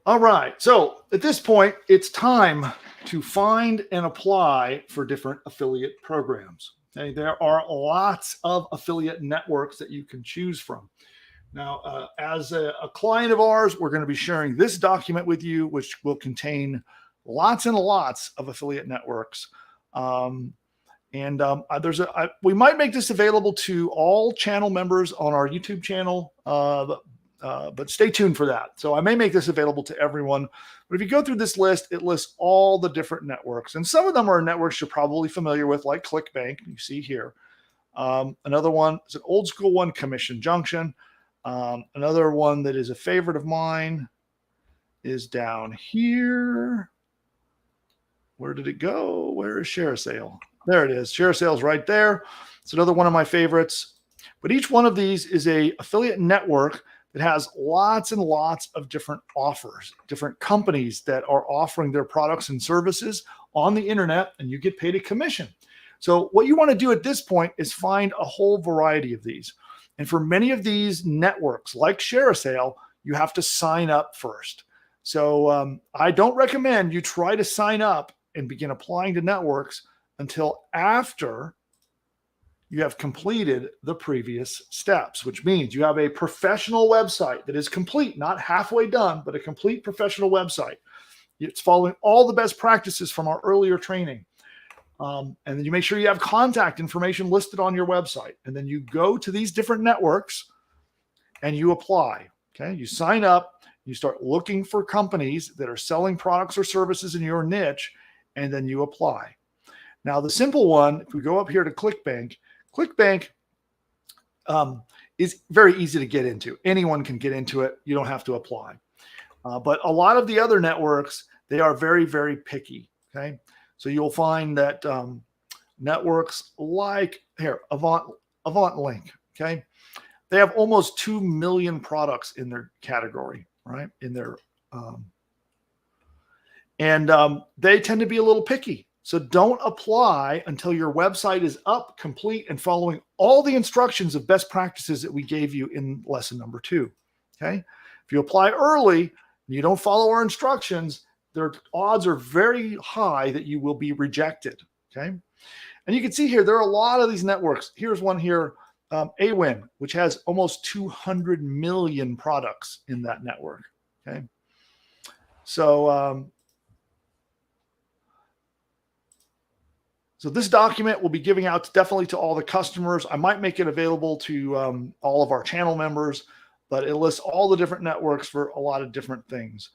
All right, so at this point, it's time to find and apply for different affiliate programs. Okay, there are lots of affiliate networks that you can choose from. Now, as a client of ours, we're going to be sharing this document with you, which will contain lots and lots of affiliate networks. We might make this available to all channel members on our YouTube channel, but stay tuned for that. So I may make this available to everyone. But if you go through this list, it lists all the different networks. And some of them are networks you're probably familiar with, like ClickBank, you see here. Another one is an old school one, Commission Junction. Another one that is a favorite of mine is down here. Where did it go? Where is ShareSale? There it is. ShareSale's right there. It's another one of my favorites. But each one of these is a affiliate network that has lots and lots of different offers, different companies that are offering their products and services on the internet, and you get paid a commission. So what you want to do at this point is find a whole variety of these. And for many of these networks, like ShareSale, you have to sign up first. So I don't recommend you try to sign up and begin applying to networks until after you have completed the previous steps, which means you have a professional website that is complete, not halfway done, but a complete professional website. It's following all the best practices from our earlier training. And then you make sure you have contact information listed on your website. And then you go to these different networks and you apply. Okay, you sign up, you start looking for companies that are selling products or services in your niche, and then you apply. Now, the simple one, if we go up here to ClickBank, ClickBank is very easy to get into. Anyone can get into it. You don't have to apply. But a lot of the other networks, they are very, very picky. Okay, so you'll find that networks like here, Avant Link. Okay, they have almost 2 million products in their category, right? In their they tend to be a little picky. So don't apply until your website is up, complete, and following all the instructions of best practices that we gave you in lesson number 2. Okay. If you apply early and you don't follow our instructions, their odds are very high that you will be rejected. Okay. And you can see here, there are a lot of these networks. Here's one here, AIinMarketing, which has almost 200 million products in that network. Okay. So this document will be giving out definitely to all the customers. I might make it available to all of our channel members, but it lists all the different networks for a lot of different things.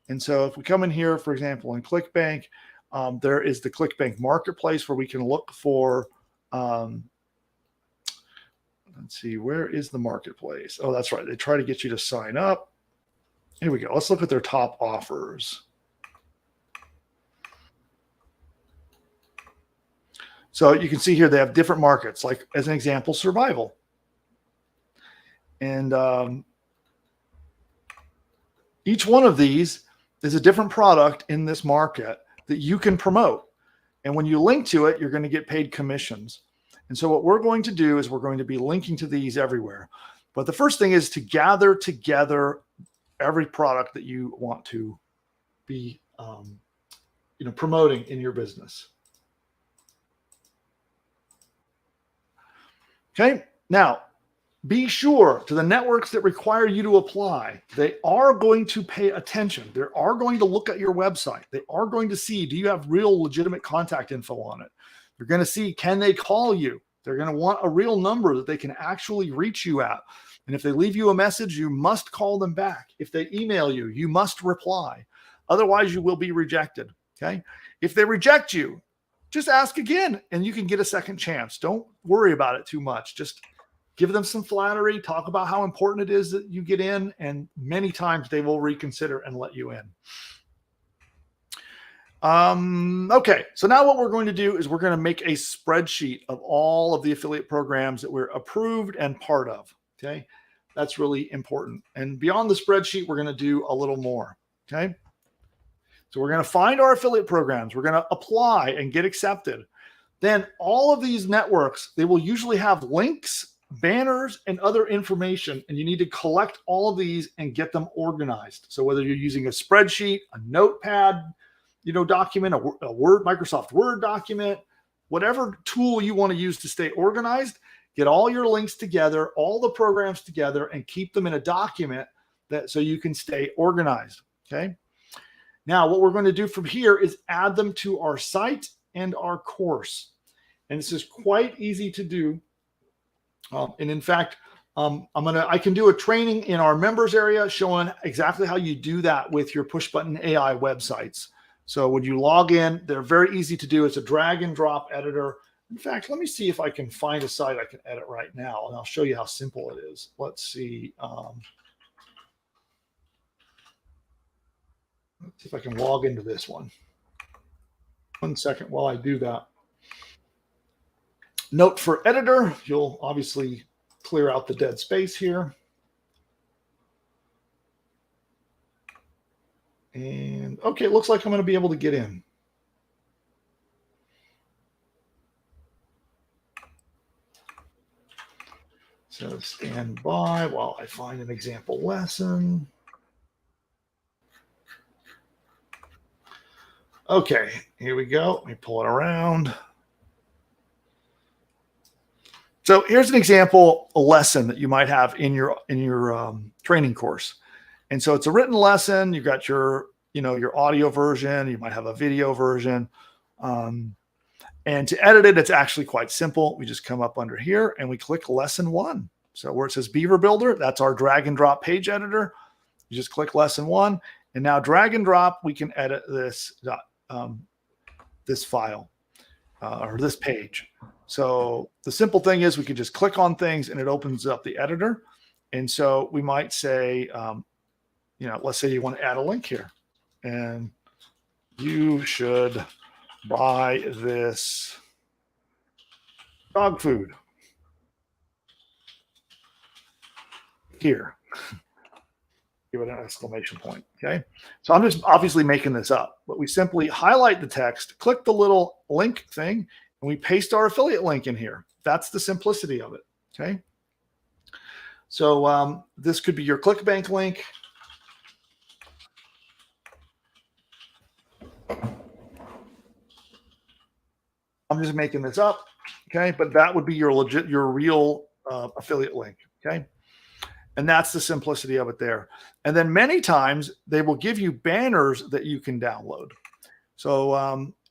And so if we come in here, for example, in ClickBank, there is the ClickBank Marketplace where we can look for, let's see, where is the marketplace? Oh, that's right. They try to get you to sign up. Here we go. Let's look at their top offers. So you can see here they have different markets, like as an example, survival. And each one of these is a different product in this market that you can promote. And when you link to it, you're going to get paid commissions. And so what we're going to do is we're going to be linking to these everywhere. But the first thing is to gather together every product that you want to be promoting in your business. Okay, now be sure to the networks that require you to apply, they are going to pay attention. They are going to look at your website. They are going to see, do you have real legitimate contact info on it? They're going to see, can they call you? They're going to want a real number that they can actually reach you at. And if they leave you a message, you must call them back. If they email you, you must reply. Otherwise, you will be rejected. Okay, if they reject you, just ask again and you can get a second chance. Don't worry about it too much. Just give them some flattery, talk about how important it is that you get in, and many times they will reconsider and let you in. Okay, so now what we're going to do is we're going to make a spreadsheet of all of the affiliate programs that we're approved and part of. Okay, that's really important. And beyond the spreadsheet, we're going to do a little more. Okay. So we're going to find our affiliate programs. We're going to apply and get accepted. Then all of these networks, they will usually have links, banners, and other information. And you need to collect all of these and get them organized. So whether you're using a spreadsheet, a notepad, document, a Word, Microsoft Word document, whatever tool you want to use to stay organized, get all your links together, all the programs together, and keep them in a document so you can stay organized. Okay. Now, what we're going to do from here is add them to our site and our course. And this is quite easy to do. And in fact, I can do a training in our members area showing exactly how you do that with your push button AI websites. So when you log in, they're very easy to do. It's a drag and drop editor. In fact, let me see if I can find a site I can edit right now, and I'll show you how simple it is. Let's see. Let's see if I can log into this one. 1 second while I do that. Note for editor, you'll obviously clear out the dead space here. And okay, it looks like I'm going to be able to get in. So stand by while I find an example lesson. Okay, here we go. Let me pull it around. So here's an example, a lesson that you might have in your training course. And so it's a written lesson. You've got your audio version. You might have a video version. And to edit it, it's actually quite simple. We just come up under here and we click lesson 1. So where it says Beaver Builder, that's our drag and drop page editor. You just click lesson 1, and now drag and drop. We can edit this this file or this page. So the simple thing is we can just click on things and it opens up the editor. And so we might say, let's say you want to add a link here, and you should buy this dog food here. Give it an exclamation point. Okay. So I'm just obviously making this up, but we simply highlight the text, click the little link thing, and we paste our affiliate link in here. That's the simplicity of it. Okay. So this could be your ClickBank link. I'm just making this up. Okay. But that would be your real affiliate link. Okay. And that's the simplicity of it there. And then many times they will give you banners that you can download. So,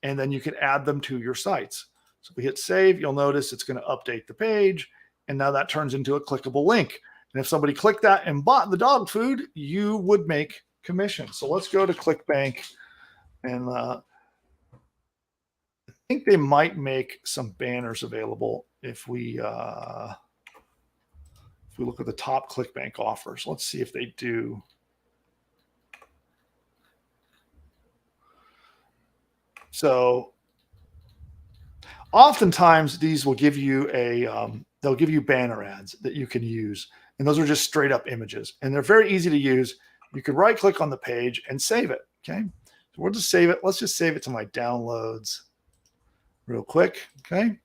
and then you can add them to your sites. So if we hit save, you'll notice it's going to update the page. And now that turns into a clickable link. And if somebody clicked that and bought the dog food, you would make commission. So let's go to ClickBank. And I think they might make some banners available if we look at the top ClickBank offers. Let's see if they do. So oftentimes these will give you they'll give you banner ads that you can use. And those are just straight up images. And they're very easy to use. You can right click on the page and save it. Okay. So we'll just save it. Let's just save it to my downloads real quick. Okay.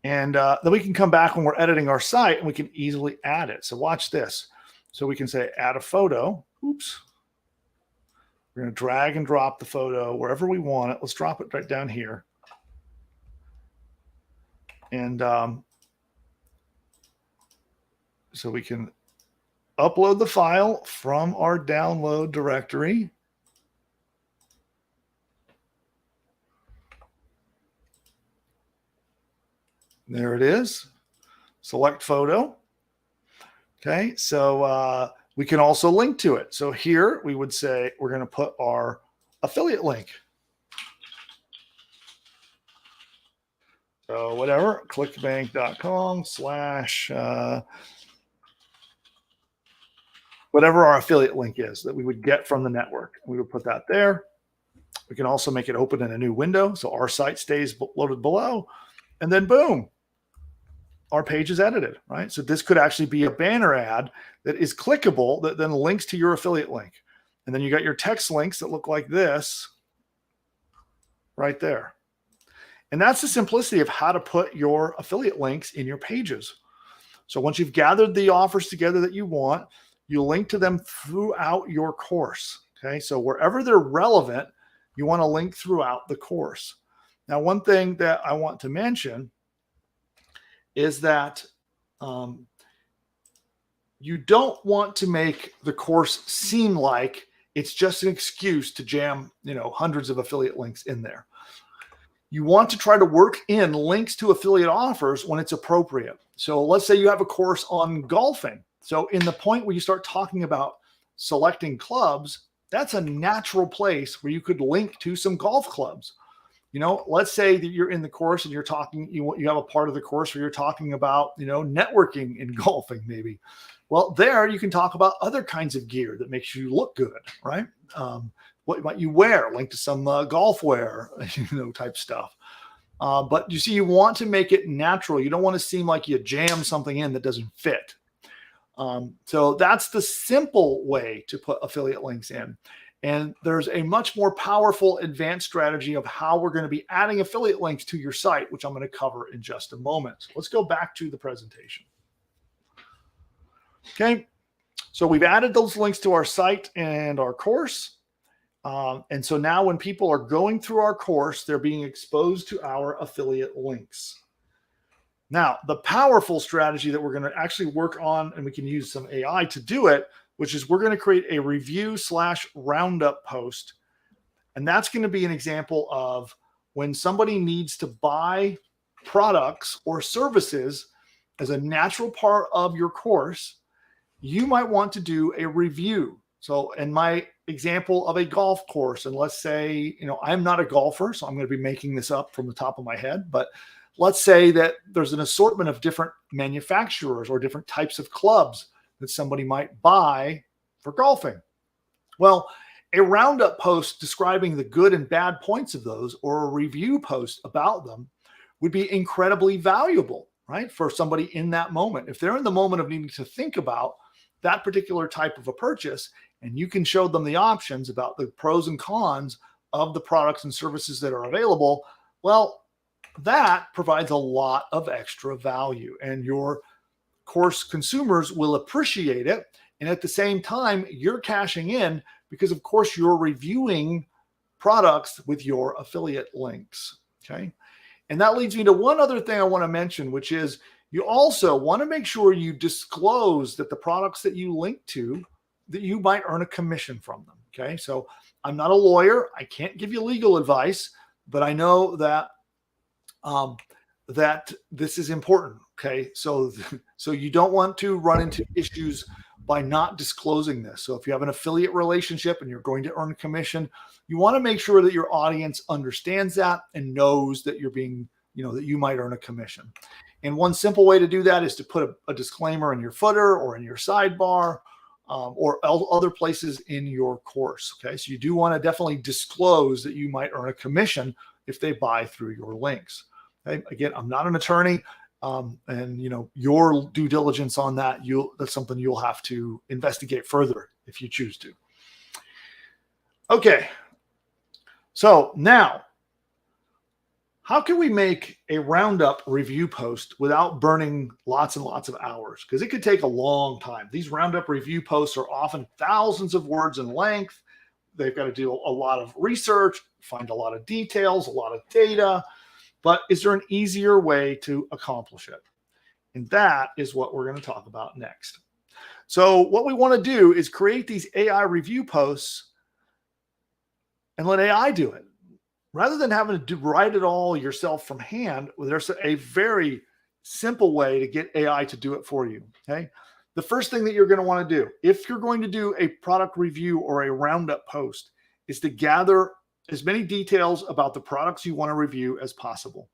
And then we can come back when we're editing our site and we can easily add it. So watch this. So we can say add a photo. Oops. We're going to drag and drop the photo wherever we want it. Let's drop it right down here. And so we can upload the file from our download directory. There it is. Select photo. Okay, so we can also link to it. So here we would say we're going to put our affiliate link. So whatever, clickbank.com/ whatever our affiliate link is that we would get from the network. We would put that there. We can also make it open in a new window. So our site stays loaded below. And then boom, our page is edited, right? So this could actually be a banner ad that is clickable that then links to your affiliate link. And then you got your text links that look like this right there. And that's the simplicity of how to put your affiliate links in your pages. So once you've gathered the offers together that you want, you link to them throughout your course. Okay, so wherever they're relevant, you want to link throughout the course. Now, one thing that I want to mention is that you don't want to make the course seem like it's just an excuse to jam, hundreds of affiliate links in there. You want to try to work in links to affiliate offers when it's appropriate. So let's say you have a course on golfing. So in the point where you start talking about selecting clubs, that's a natural place where you could link to some golf clubs. Let's say that you're in the course and you're talking, you have a part of the course where you're talking about, networking in golfing maybe. Well, there you can talk about other kinds of gear that makes you look good, right? What might you wear? Link to some golf wear, type stuff. But you see, you want to make it natural. You don't want to seem like you jam something in that doesn't fit. So that's the simple way to put affiliate links in. And there's a much more powerful advanced strategy of how we're going to be adding affiliate links to your site, which I'm going to cover in just a moment. So let's go back to the presentation. Okay, so we've added those links to our site and our course. And so now when people are going through our course, they're being exposed to our affiliate links. Now, the powerful strategy that we're going to actually work on, and we can use some AI to do it, which is we're going to create a review/roundup post. And that's going to be an example of when somebody needs to buy products or services as a natural part of your course, you might want to do a review. So in my example of a golf course, and let's say, I'm not a golfer, so I'm going to be making this up from the top of my head, but let's say that there's an assortment of different manufacturers or different types of clubs that somebody might buy for golfing. Well, a roundup post describing the good and bad points of those, or a review post about them, would be incredibly valuable, right? For somebody in that moment. If they're in the moment of needing to think about that particular type of a purchase, and you can show them the options about the pros and cons of the products and services that are available, well, that provides a lot of extra value, and your course consumers will appreciate it. And at the same time, you're cashing in because, of course, you're reviewing products with your affiliate links. Okay. And that leads me to one other thing I want to mention, which is You also want to make sure you disclose that the products that you link to, that you might earn a commission from them. Okay. So I'm not a lawyer. I can't give you legal advice, but I know that that this is important. Okay. So you don't want to run into issues by not disclosing this. So if you have an affiliate relationship and you're going to earn commission, you want to make sure that your audience understands that and knows that you're being, that you might earn a commission. And one simple way to do that is to put a disclaimer in your footer or in your sidebar or other places in your course. Okay. So you do want to definitely disclose that you might earn a commission if they buy through your links. Okay? Again, I'm not an attorney. And your due diligence on that, that's something you'll have to investigate further if you choose to. Okay. So now, how can we make a roundup review post without burning lots and lots of hours? Because it could take a long time. These roundup review posts are often thousands of words in length. They've got to do a lot of research, find a lot of details, a lot of data. But is there an easier way to accomplish it? And that is what we're going to talk about next. So what we want to do is create these AI review posts and let AI do it. Rather than having to write it all yourself from hand, there's a very simple way to get AI to do it for you. Okay. The first thing that you're going to want to do, if you're going to do a product review or a roundup post, is to gather as many details about the products you want to review as possible.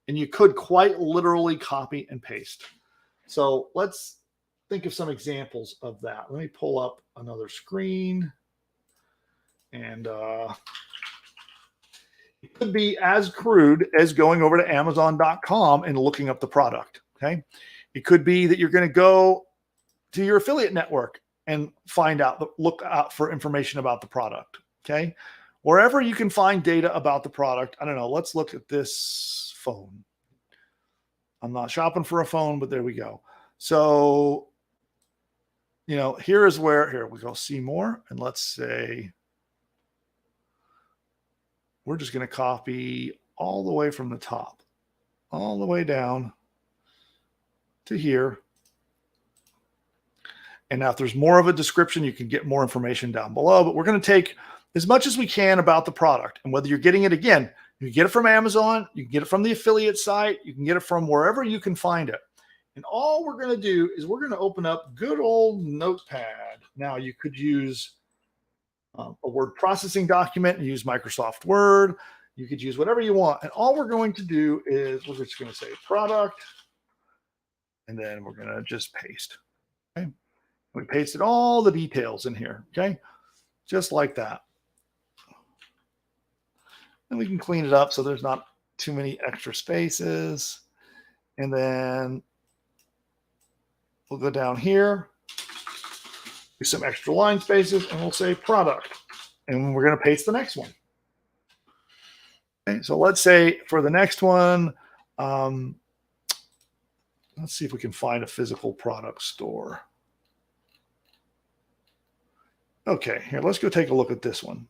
And you could quite literally copy and paste. So let's think of some examples of that. Let me pull up another screen. And it could be as crude as going over to Amazon.com and looking up the product. Okay. It could be that you're going to go to your affiliate network and look out for information about the product. Okay. Wherever you can find data about the product. I don't know. Let's look at this phone. I'm not shopping for a phone, but there we go. So, here we go, see more. And let's say, we're just going to copy all the way from the top, all the way down to here. And now if there's more of a description, you can get more information down below, but we're going to take as much as we can about the product. And whether you're getting it, again, you can get it from Amazon, you can get it from the affiliate site, you can get it from wherever you can find it. And all we're going to do is we're going to open up good old Notepad. Now you could use a word processing document and use Microsoft Word. You could use whatever you want. And all we're going to do is we're just going to say product, and then we're going to just paste. Okay. We pasted all the details in here. Okay. Just like that. And we can clean it up so there's not too many extra spaces. And then we'll go down here, do some extra line spaces, and we'll say product. And we're going to paste the next one. Okay, so let's say for the next one, let's see if we can find a physical product store. Okay, here, let's go take a look at this one.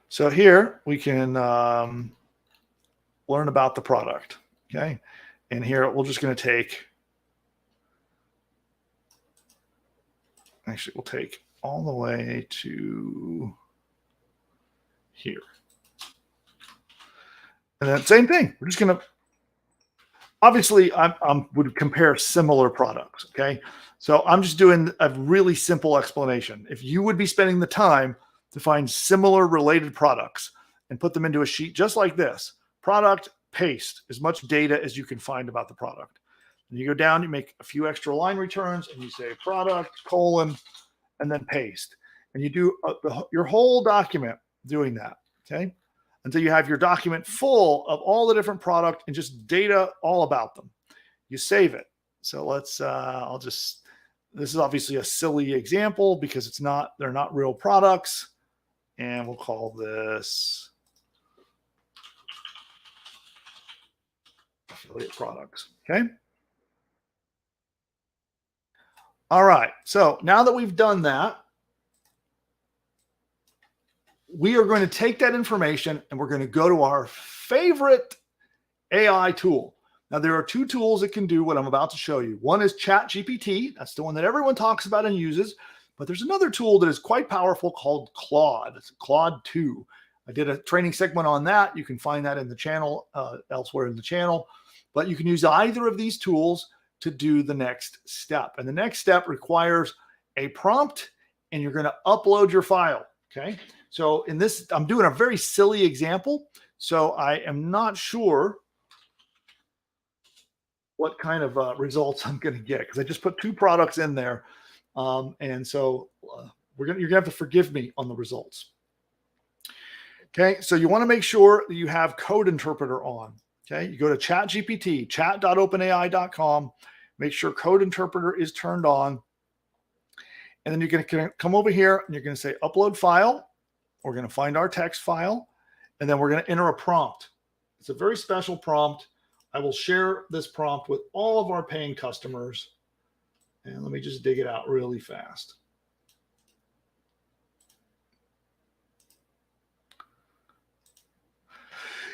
So here we can learn about the product. Okay, and here we're just going to take, actually we'll take all the way to here. And then same thing, we're just going to, obviously I would compare similar products. Okay, so I'm just doing a really simple explanation. If you would be spending the time to find similar related products and put them into a sheet just like this, product, paste as much data as you can find about the product. And you go down, you make a few extra line returns, and you say product, colon, and then paste. And you do your whole document doing that, okay? Until you have your document full of all the different product and just data all about them. You save it. So let's, this is obviously a silly example because they're not real products. And we'll call this affiliate products. Okay. All right. So now that we've done that, we are going to take that information and we're going to go to our favorite AI tool. Now, there are two tools that can do what I'm about to show you. One is ChatGPT. That's the one that everyone talks about and uses. But there's another tool that is quite powerful called Claude. It's Claude 2. I did a training segment on that. You can find that in the channel, elsewhere in the channel. But you can use either of these tools to do the next step. And the next step requires a prompt, and you're going to upload your file. Okay. So in this, I'm doing a very silly example. So I am not sure what kind of results I'm going to get, because I just put two products in there. And so you're going to have to forgive me on the results. Okay. So you want to make sure that you have Code Interpreter on. Okay. You go to ChatGPT, chat.openai.com, make sure Code Interpreter is turned on. And then you're going to come over here and you're going to say upload file. We're going to find our text file, and then we're going to enter a prompt. It's a very special prompt. I will share this prompt with all of our paying customers. And let me just dig it out really fast.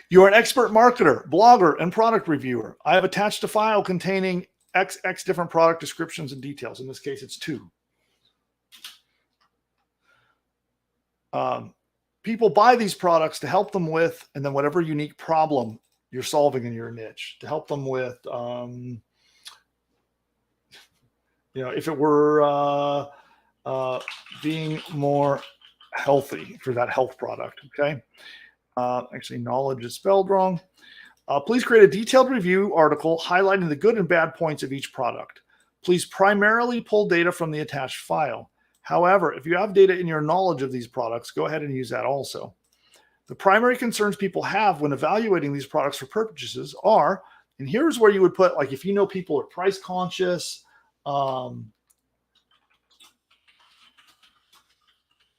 You are an expert marketer, blogger, and product reviewer. I have attached a file containing XX different product descriptions and details. In this case, it's 2. People buy these products to help them with, and then whatever unique problem you're solving in your niche, to help them with, if it were being more healthy for that health product. Okay. Actually, knowledge is spelled wrong. Please create a detailed review article highlighting the good and bad points of each product. Please primarily pull data from the attached file. However, if you have data in your knowledge of these products, go ahead and use that also. The primary concerns people have when evaluating these products for purchases are, and here's where you would put, like, if you know people are price conscious, I'm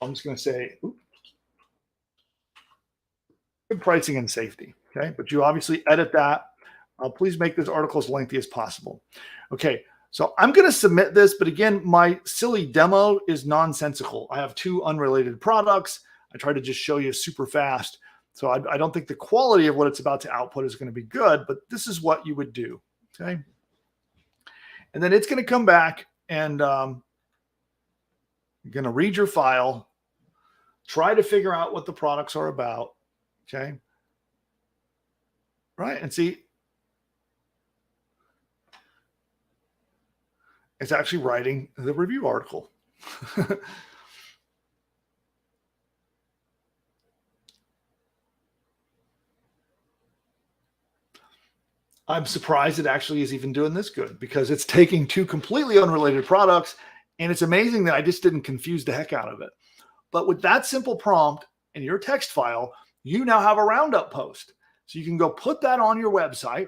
just going to say good pricing and safety. Okay. But you obviously edit that. Please make this article as lengthy as possible. Okay. So I'm going to submit this, but again, my silly demo is nonsensical. I have 2 unrelated products. I try to just show you super fast. So I don't think the quality of what it's about to output is going to be good, but this is what you would do. Okay. And then it's going to come back and you're going to read your file, try to figure out what the products are about. Okay. Right. And see, it's actually writing the review article. I'm surprised it actually is even doing this good, because it's taking 2 completely unrelated products, and it's amazing that I just didn't confuse the heck out of it. But with that simple prompt in your text file, you now have a roundup post. So you can go put that on your website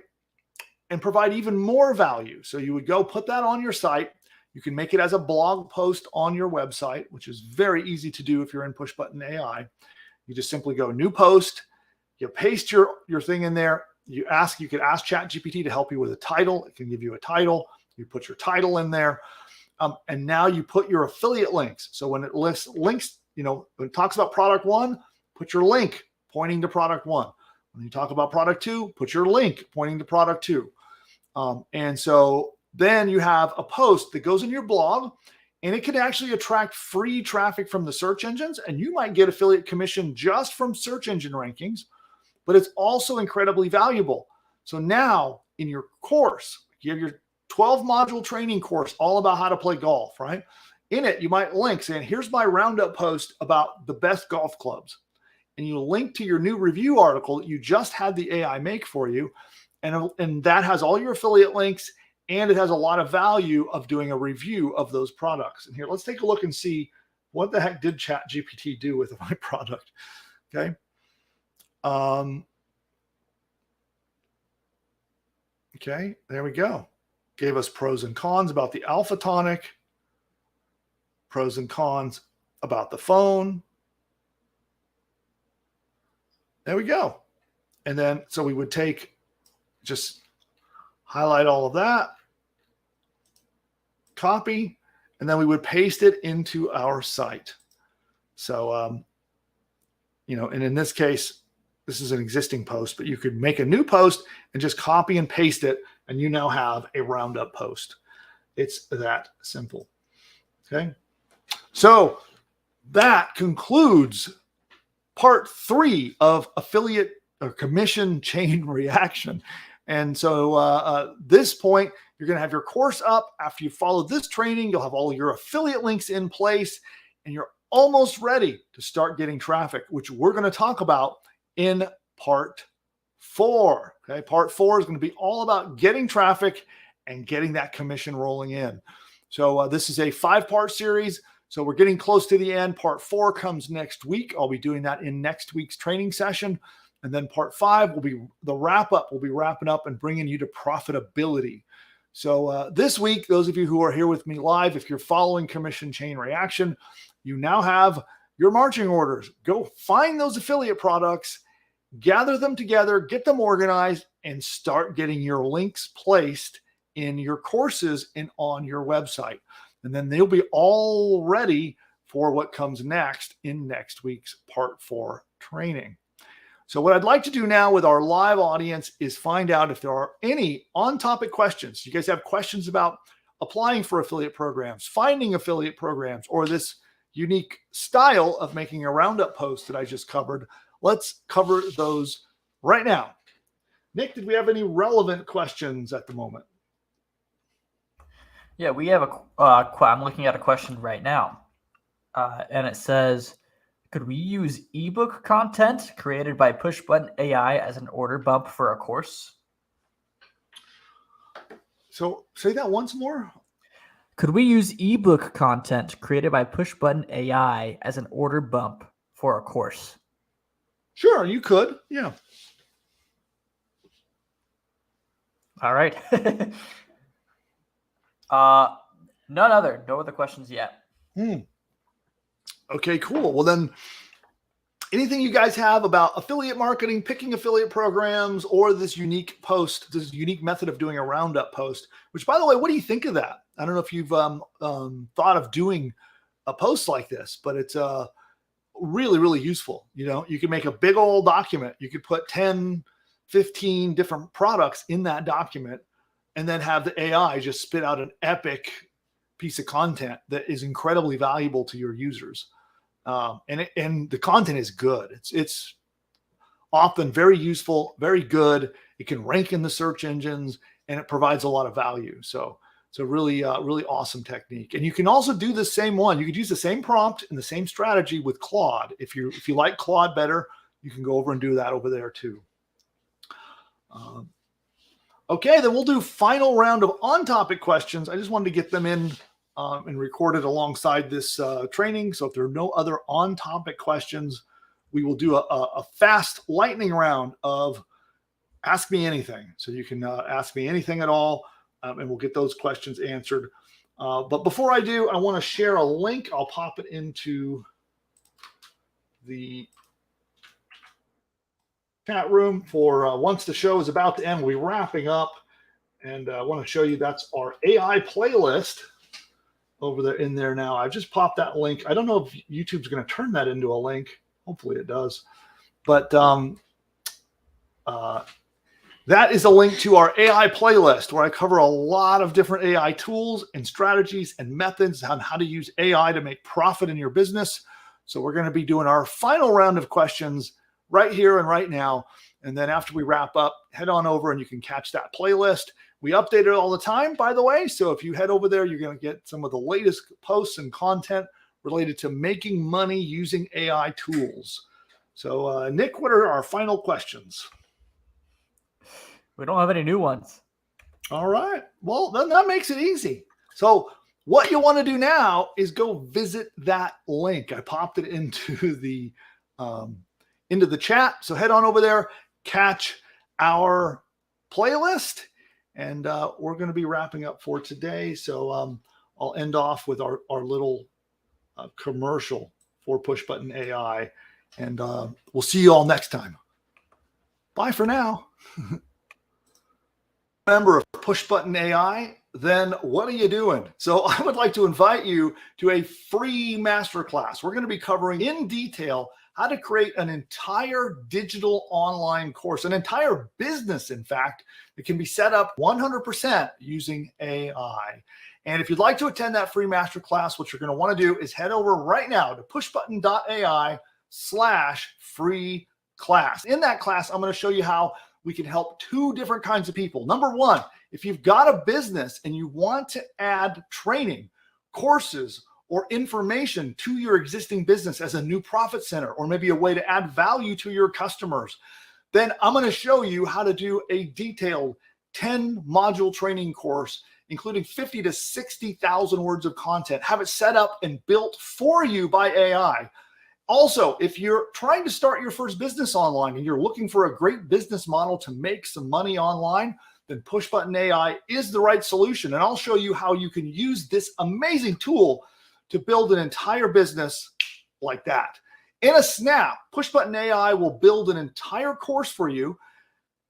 and provide even more value. So you would go put that on your site. You can make it as a blog post on your website, which is very easy to do if you're in push button AI. You just simply go new post, you paste your thing in there. You could ask ChatGPT to help you with a title. It can give you a title. You put your title in there. And now you put your affiliate links. So when it lists links, when it talks about product 1, put your link pointing to product 1. When you talk about product 2, put your link pointing to product 2. And so then you have a post that goes in your blog, and it can actually attract free traffic from the search engines. And you might get affiliate commission just from search engine rankings, but it's also incredibly valuable. So now in your course, you have your 12 module training course all about how to play golf, right? In it, you might link saying, here's my roundup post about the best golf clubs. And you link to your new review article that you just had the AI make for you. And that has all your affiliate links, and it has a lot of value of doing a review of those products. And here, let's take a look and see what the heck did ChatGPT do with my product. Okay. Okay, there we go. Gave us pros and cons about the Alpha Tonic, pros and cons about the phone. There we go. And then, so we would just highlight all of that, copy, and then we would paste it into our site. So and in this case, this is an existing post, but you could make a new post and just copy and paste it, and you now have a roundup post. It's that simple. Okay. So that concludes part 3 of affiliate or commission chain reaction. And so this point, you're going to have your course up. After you follow this training, you'll have all your affiliate links in place, and you're almost ready to start getting traffic, which we're going to talk about in part 4. Okay. Part 4 is going to be all about getting traffic and getting that commission rolling in. So this is a 5-part series. So we're getting close to the end. Part 4 comes next week. I'll be doing that in next week's training session. And then part 5 will be the wrap up. We'll be wrapping up and bringing you to profitability. So this week, those of you who are here with me live, if you're following Commission Chain Reaction, you now have your marching orders. Go find those affiliate products, gather them together, get them organized, and start getting your links placed in your courses and on your website. And then they'll be all ready for what comes next in next week's part 4 training. So what I'd like to do now with our live audience is find out if there are any on-topic questions. You guys have questions about applying for affiliate programs, finding affiliate programs, or this unique style of making a roundup post that I just covered. Let's cover those right now. Nick, did we have any relevant questions at the moment? Yeah, we have I'm looking at a question right now, and it says, could we use ebook content created by push button AI as an order bump for a course? So say that once more. Could we use ebook content created by push button AI as an order bump for a course? Sure, you could. Yeah. All right. No other questions yet. Okay, cool. Well, then anything you guys have about affiliate marketing, picking affiliate programs, or this unique post, this unique method of doing a roundup post, which, by the way, what do you think of that? I don't know if you've thought of doing a post like this, but it's really, really useful. You can make a big old document. You could put 10, 15 different products in that document and then have the AI just spit out an epic piece of content that is incredibly valuable to your users. And the content is good. It's often very useful, very good. It can rank in the search engines, and it provides a lot of value. So it's a really, really awesome technique. And you can also do the same one. You could use the same prompt and the same strategy with Claude. If you like Claude better, you can go over and do that over there too. Okay, then we'll do final round of on-topic questions. I just wanted to get them in and recorded alongside this training. So if there are no other on-topic questions, we will do a fast lightning round of ask me anything. So you can ask me anything at all, and we'll get those questions answered. But before I do, I want to share a link. I'll pop it into the chat room for once the show is about to end, we'll be wrapping up. And I want to show you that's our AI playlist over there in there now. I just popped that link. I don't know if YouTube's going to turn that into a link. Hopefully it does. But that is a link to our AI playlist where I cover a lot of different AI tools and strategies and methods on how to use AI to make profit in your business. So we're going to be doing our final round of questions right here and right now. And then after we wrap up, head on over and you can catch that playlist. We update it all the time, by the way. So if you head over there, you're going to get some of the latest posts and content related to making money using AI tools. So Nick, what are our final questions? We don't have any new ones. All right. Well, then that makes it easy. So what you want to do now is go visit that link. I popped it into the chat. So head on over there, catch our playlist, and we're going to be wrapping up for today. So I'll end off with our little commercial for Push Button AI, and we'll see you all next time. Bye for now. Member of Push Button AI, then what are you doing? So I would like to invite you to a free masterclass. We're going to be covering in detail how to create an entire digital online course, an entire business, in fact, that can be set up 100% using AI. And if you'd like to attend that free masterclass, what you're going to want to do is head over right now to pushbutton.ai/free class. In that class, I'm going to show you how we can help two different kinds of people. Number one, if you've got a business and you want to add training, courses, or information to your existing business as a new profit center, or maybe a way to add value to your customers, then I'm going to show you how to do a detailed 10-module training course, including 50 to 60,000 words of content, have it set up and built for you by AI. Also, if you're trying to start your first business online and you're looking for a great business model to make some money online, then Pushbutton AI is the right solution. And I'll show you how you can use this amazing tool to build an entire business like that. In a snap, Pushbutton AI will build an entire course for you,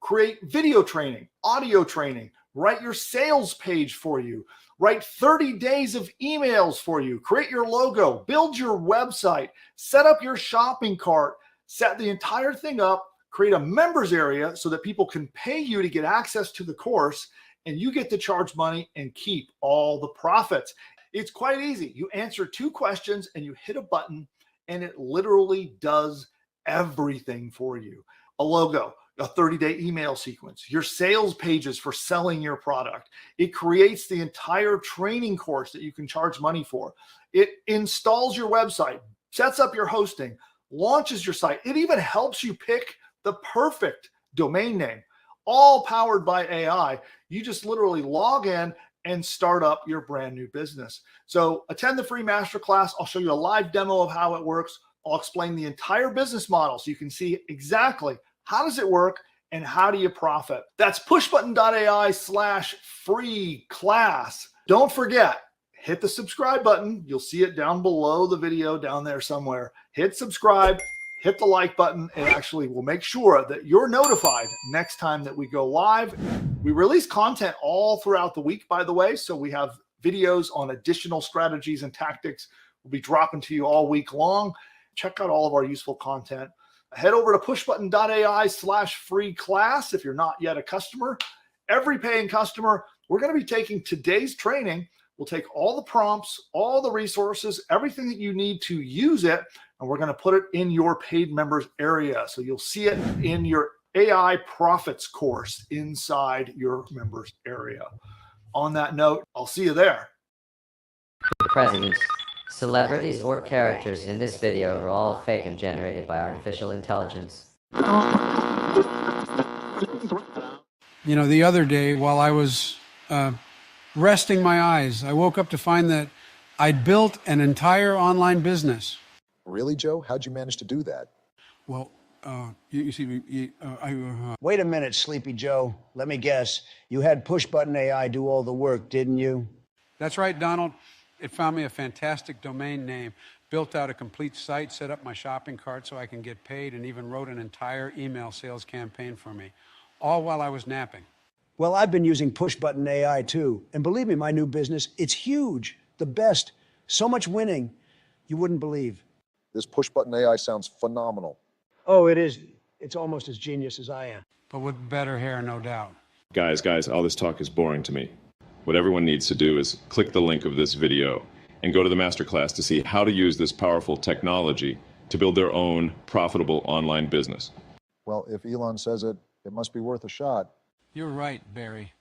create video training, audio training, write your sales page for you, write 30 days of emails for you, create your logo, build your website, set up your shopping cart, set the entire thing up, create a members area so that people can pay you to get access to the course, and you get to charge money and keep all the profits. It's quite easy. You answer 2 questions and you hit a button and it literally does everything for you. A logo, a 30-day email sequence, your sales pages for selling your product. It creates the entire training course that you can charge money for. It installs your website, sets up your hosting, launches your site. It even helps you pick the perfect domain name, all powered by AI. You just literally log in and start up your brand new business. So attend the free masterclass. I'll show you a live demo of how it works. I'll explain the entire business model so you can see exactly how does it work and how do you profit. That's pushbutton.ai/free class. Don't forget, hit the subscribe button. You'll see it down below the video down there somewhere. Hit subscribe, hit the like button. It actually will make sure that you're notified next time that we go live. We release content all throughout the week, by the way. So we have videos on additional strategies and tactics we'll be dropping to you all week long. Check out all of our useful content. Head over to pushbutton.ai/free class if you're not yet a customer. Every paying customer, we're going to be taking today's training. We'll take all the prompts, all the resources, everything that you need to use it, and we're going to put it in your paid members area. So you'll see it in your AI profits course inside your members area. On that note, I'll see you there. Presidents, celebrities, or characters in this video are all fake and generated by artificial intelligence. You know, the other day while I was resting my eyes, I woke up to find that I'd built an entire online business. Really, Joe? How'd you manage to do that? Well, you see, Wait a minute, Sleepy Joe. Let me guess. You had Pushbutton AI do all the work, didn't you? That's right, Donald. It found me a fantastic domain name, built out a complete site, set up my shopping cart so I can get paid, and even wrote an entire email sales campaign for me, all while I was napping. Well, I've been using Pushbutton AI too. And believe me, my new business, it's huge. The best. So much winning. You wouldn't believe. This Pushbutton AI sounds phenomenal. Oh, it is. It's almost as genius as I am. But with better hair, no doubt. Guys, all this talk is boring to me. What everyone needs to do is click the link of this video and go to the masterclass to see how to use this powerful technology to build their own profitable online business. Well, if Elon says it, it must be worth a shot. You're right, Barry.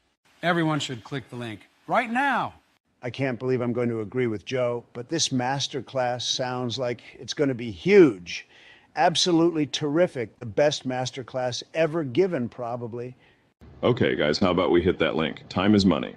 Everyone should click the link right now. I can't believe I'm going to agree with Joe, but this masterclass sounds like it's going to be huge. Absolutely terrific. The best masterclass ever given, probably. Okay, guys, how about we hit that link? Time is money.